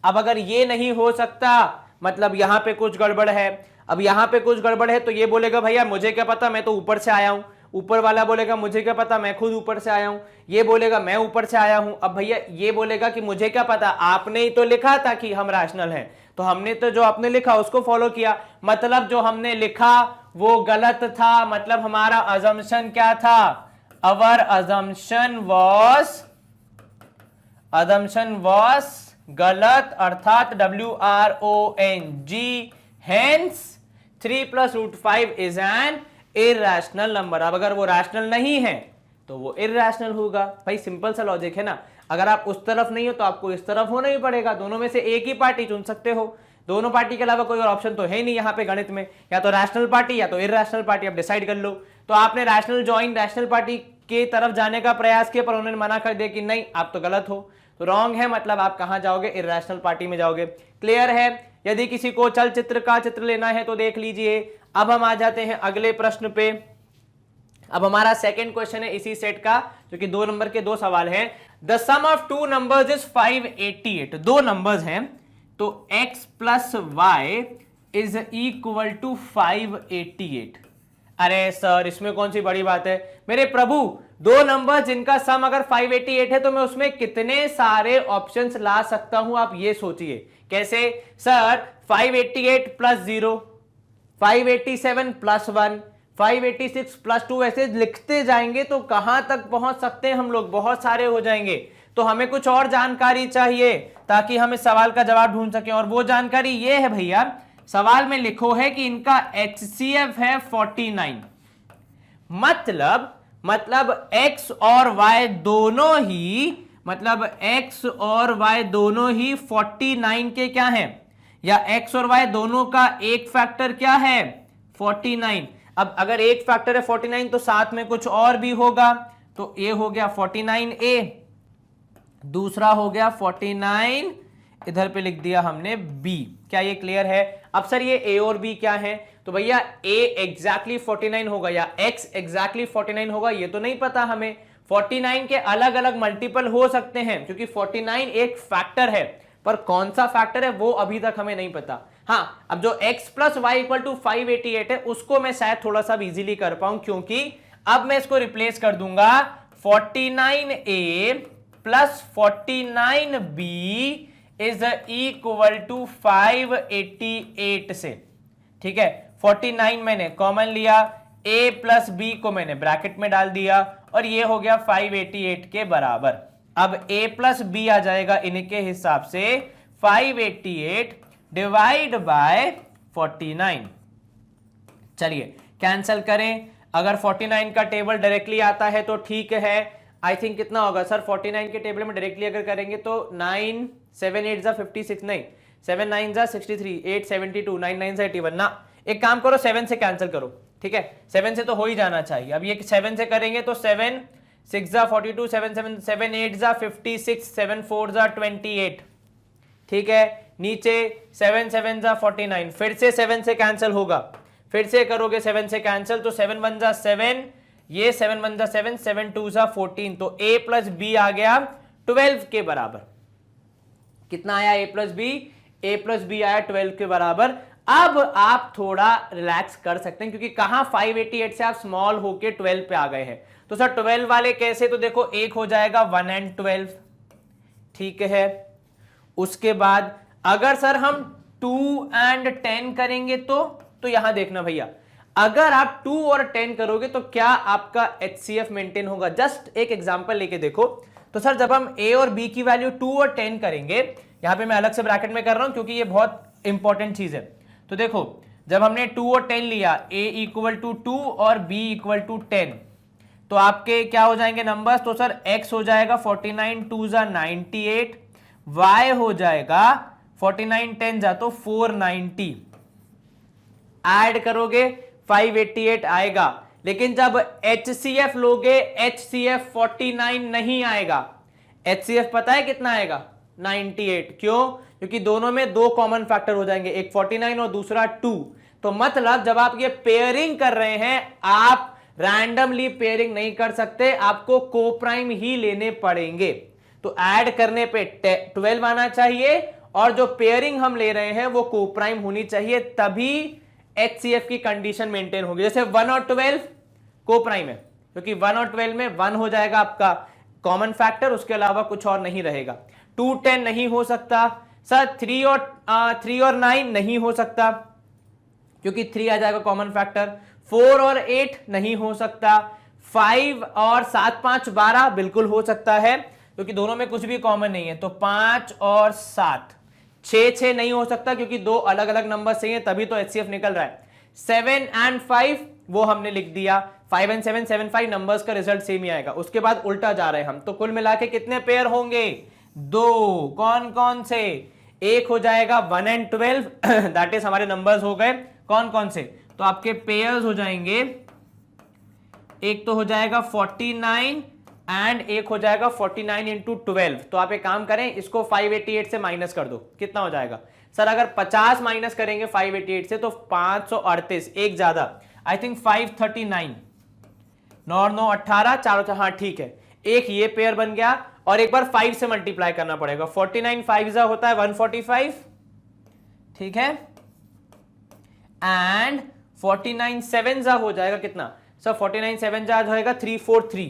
अब अगर ये नहीं हो सकता, मतलब यहां पे कुछ गड़बड़ है। अब यहां पे कुछ गड़बड़ है तो ये बोलेगा भैया मुझे क्या पता, मैं तो ऊपर से आया हूं, ऊपर वाला बोलेगा मुझे क्या पता, मैं खुद ऊपर से आया हूं, ये बोलेगा मैं ऊपर से आया हूं। अब भैया ये बोलेगा कि मुझे क्या पता, आपने ही तो लिखा था कि हम रैशनल हैं, तो हमने तो जो आपने लिखा उसको फॉलो किया, मतलब जो हमने लिखा वो गलत था, मतलब हमारा अजम्पशन क्या था, अवर अजम्पशन वॉस गलत, अर्थात WRONG, hence 3 + √5 is N irrational number. अब अगर वो रैशनल नहीं है तो वो इरैशनल होगा। भाई सिंपल सा लॉजिक है ना, अगर आप उस तरफ नहीं हो तो आपको इस तरफ होना ही पड़ेगा, दोनों में से एक ही पार्टी चुन सकते हो, दोनों पार्टी के अलावा कोई और ऑप्शन तो है नहीं यहाँ पे गणित में, या तो रैशनल पार्टी या तो इरैशनल पार्टी, आप डिसाइड कर लो। तो आपने रैशनल ज्वाइन रैशनल पार्टी के तरफ जाने का प्रयास किया, पर उन्होंने मना कर दिया कि नहीं आप तो गलत हो, तो रॉन्ग है, मतलब आप कहां जाओगे, इरैशनल पार्टी में जाओगे। क्लियर है। यदि किसी को चलचित्र का चित्र लेना है तो देख लीजिए। अब हम आ जाते हैं अगले प्रश्न पे। अब हमारा सेकंड क्वेश्चन है इसी सेट का, जो कि 2 नंबर के 2 सवाल हैं। The sum of 2 numbers is 588। 2 numbers हैं तो x + y is equal to 588। अरे सर इसमें कौन सी बड़ी बात है मेरे प्रभु, 2 नंबर जिनका सम अगर 588 है तो मैं उसमें कितने सारे ऑप्शंस ला सकता हूं, आप ये सोचिए। कैसे सर, 588 + 0, 587 + 1, 586 + 2, ऐसे लिखते जाएंगे तो कहां तक पहुंच सकते हैं हम लोग, बहुत सारे हो जाएंगे। तो हमें कुछ और जानकारी चाहिए ताकि हम इस सवाल का जवाब ढूंढ सकें, और वो जानकारी ये है भैया, सवाल में लिखो है कि इनका HCF है 49। मतलब x और y दोनों ही, मतलब x और y दोनों ही 49 के क्या हैं, या x और y दोनों का एक फैक्टर क्या है 49। अब अगर एक फैक्टर है 49 तो साथ में कुछ और भी होगा, तो a हो गया 49a, दूसरा हो गया 49, इधर पे लिख दिया हमने b। क्या ये क्लियर है। अब सर ये a और b क्या है, तो भैया a एग्जैक्टली 49 होगा या x एग्जैक्टली 49 होगा, ये तो नहीं पता हमें। 49 के अलग अलग मल्टीपल हो सकते हैं क्योंकि 49 एक फैक्टर है, पर कौन सा फैक्टर है वो अभी तक हमें नहीं पता। हाँ, अब जो x + y = 588 है उसको मैं शायद थोड़ा सा इजीली कर पाऊं, क्योंकि अब मैं इसको रिप्लेस कर दूंगा 49a + 49b is equal to 588 से। ठीक है, 49 मैंने कॉमन लिया, a + b को मैंने ब्रैकेट में डाल दिया, और ये हो गया 588 के बराबर। अब a + b आ जाएगा इनके हिसाब से 588 डिवाइड बाय 49। चलिए कैंसल करें, अगर 49 का टेबल डायरेक्टली आता है तो ठीक है। आई थिंक कितना होगा सर, 49 के टेबल में डायरेक्टली अगर करेंगे तो 9 7 8 जा 56, नहीं 7 9 जा 63, 8 72, 9 9 जा 81 ना। एक काम करो 7 से कैंसिल करो, ठीक है, 7 से तो हो ही जाना चाहिए। अब ये 7 से करेंगे तो 7 6 जा 42, 7 7 7 8 जा 56, 7 4 जा 28। ठीक है, नीचे 7 7 जा 49, फिर से 7 से कैंसिल होगा, फिर से करोगे 7 से कैंसिल तो 7 1 जा 7, ये 7 1 जा 7, 7 2 जा 14, तो a + b आ गया 12 के बराबर। कितना आया a + b? a + b आया 12 के बराबर। अब आप थोड़ा रिलैक्स कर सकते हैं क्योंकि कहां 588 से आप स्मॉल होके 12 पे आ गए हैं। तो सर 12 वाले कैसे, तो देखो एक हो जाएगा 1 and 12, ठीक है। उसके बाद अगर सर हम 2 and 10 करेंगे तो यहां देखना भैया, अगर आप 2 और 10 करोगे तो क्या आपका HCF मेंटेन होगा। जस्ट एक एग्जांपल लेके देखो। तो सर जब हम a और b की वैल्यू 2 और 10 करेंगे, यहां पे मैं अलग से ब्रैकेट में कर रहा हूं क्योंकि ये बहुत इंपॉर्टेंट चीज है। तो देखो जब हमने 2 और 10 लिया, a = 2 और b = 10, तो आपके क्या हो जाएंगे नंबर्स, तो सर x हो जाएगा 49 2 जा 98, y हो जाएगा 49 10 जा तो 490, ऐड करोगे 588 आएगा। लेकिन जब HCF लोगे HCF 49 नहीं आएगा, HCF पता है कितना आएगा 98। क्यों? क्योंकि दोनों में 2 कॉमन फैक्टर हो जाएंगे, एक 49 और दूसरा 2। तो मतलब जब आप ये पेयरिंग कर रहे हैं, आप रैंडमली पेयरिंग नहीं कर सकते, आपको कोप्राइम ही लेने पड़ेंगे। तो ऐड करने पे 12 आना चाहिए, और जो पेयरिंग हम ले रहे हैं वो कोप्राइम होनी चाहिए, तभी HCF की कंडीशन मेंटेन होगी। जैसे 1 और 12, को प्राइम है, क्योंकि 1 और 12 में 1 हो जाएगा आपका कॉमन फैक्टर, उसके अलावा कुछ और नहीं रहेगा। 2 10 नहीं हो सकता सर, 3 और 9 नहीं हो सकता क्योंकि 3 आ जाएगा कॉमन फैक्टर। 4 और 8 नहीं हो सकता। 5 और 7 5 12 बिल्कुल हो सकता है क्योंकि दोनों में कुछ भी कॉमन नहीं है। तो 5 और 7। 6 नहीं हो सकता क्योंकि दो अलग अलग नंबर चाहिए, तभी तो HCF निकल रहा है। 7 and 5 वो हमने लिख दिया। 5 and 7 7 5 नंबर्स का रिजल्ट सेम ही आएगा। उसके बाद उल्टा जा रहे हैं हम, तो कुल मिला के कितने पेयर होंगे? 2। कौन कौन से? एक हो जाएगा 1 and 12 दैट इज हमारे नंबर्स हो गए। कौन कौन से? तो आपके पेयर्स हो जाएंगे, एक तो हो जाएगा 49 एंड एक हो जाएगा 49 इंटू 12। तो आप एक काम करें, इसको 588 से माइनस कर दो, कितना हो जाएगा? सर अगर 50 माइनस करेंगे 588 से तो 538, एक ज्यादा, आई थिंक 539। 9 9 18, 4 हाँ ठीक है, एक ये पेयर बन गया और एक बार 5 से मल्टीप्लाई करना पड़ेगा। 49 5 होता है 145, ठीक है, एंड 49 7 हो जाएगा कितना? सर 49 7 होएगा 343,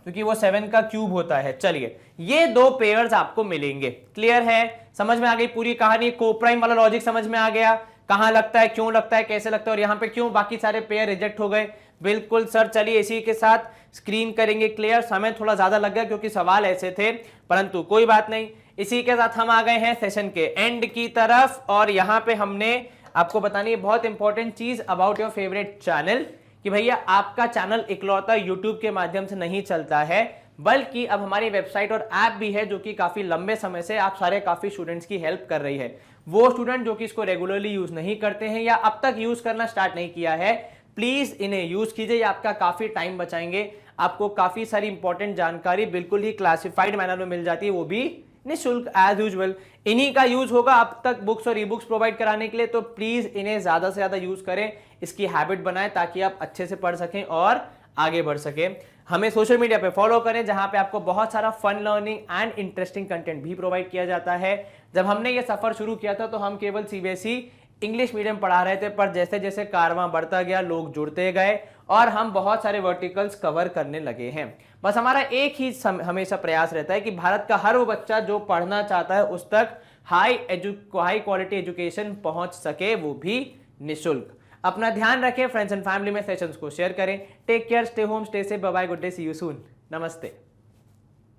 क्योंकि वो 7 का क्यूब होता है। चलिए ये दो पेयर्स आपको मिलेंगे। क्लियर है? समझ में आ गई पूरी कहानी? कोप्राइम वाला लॉजिक समझ में आ गया, कहां लगता है, क्यों लगता है, कैसे लगता है, और यहां पे क्यों बाकी सारे पेयर रिजेक्ट हो गए। बिल्कुल सर, चलिए इसी के साथ स्क्रीन करेंगे क्लियर। समय थोड़ा ज्यादा लग गया क्योंकि सवाल ऐसे थे, परंतु कोई बात नहीं। इसी के साथ हम आ गए हैं सेशन के एंड की तरफ, और यहां पे हमने आपको बतानी है बहुत इंपॉर्टेंट चीज अबाउट योर फेवरेट चैनल, कि भैया आपका चैनल इकलौता यूट्यूब के माध्यम से नहीं चलता है, बल्कि अब हमारी वेबसाइट और ऐप भी है जो कि काफी लंबे समय से आप सारे काफी स्टूडेंट्स की हेल्प कर रही है। वो स्टूडेंट जो कि इसको रेगुलरली यूज नहीं करते हैं या अब तक यूज करना स्टार्ट नहीं किया है, प्लीज इन्हें यूज कीजिए, ये आपका काफी टाइम बचाएंगे। आपको काफी सारी इंपॉर्टेंट जानकारी बिल्कुल ही क्लासिफाइड मैनर में मिल जाती है, वो भी निःशुल्क एज यूजुअल। इन्हीं का यूज होगा अब तक बुक्स और ई बुक्स प्रोवाइड कराने के लिए, तो प्लीज इन्हें ज्यादा से ज्यादा यूज करें, इसकी हैबिट बनाएं ताकि आप अच्छे से पढ़ सकें और आगे बढ़ सकें। हमें सोशल मीडिया पे फॉलो करें, जहां पे आपको बहुत सारा fun learning and interesting content भी प्रोवाइड किया जाता है। जब हमने ये सफर शुरू किया था तो हम केवल CBSE इंग्लिश मीडियम पढ़ा रहे थे, पर जैसे जैसे कारवां बढ़ता गया, लोग जुड़ते गए और हम बहुत सारे वर्टिकल्स कवर करने लगे हैं। बस हमारा एक ही हमेशा प्रयास रहता है कि भारत का हर वो बच्चा जो पढ़ना चाहता है उस तक हाई क्वालिटी एजुकेशन पहुंच सके, वो भी निःशुल्क। अपना ध्यान रखें, फ्रेंड्स एंड फैमिली में सेशंस को शेयर करें। Take care, stay home, stay safe, bye bye, good day, see you soon, नमस्ते।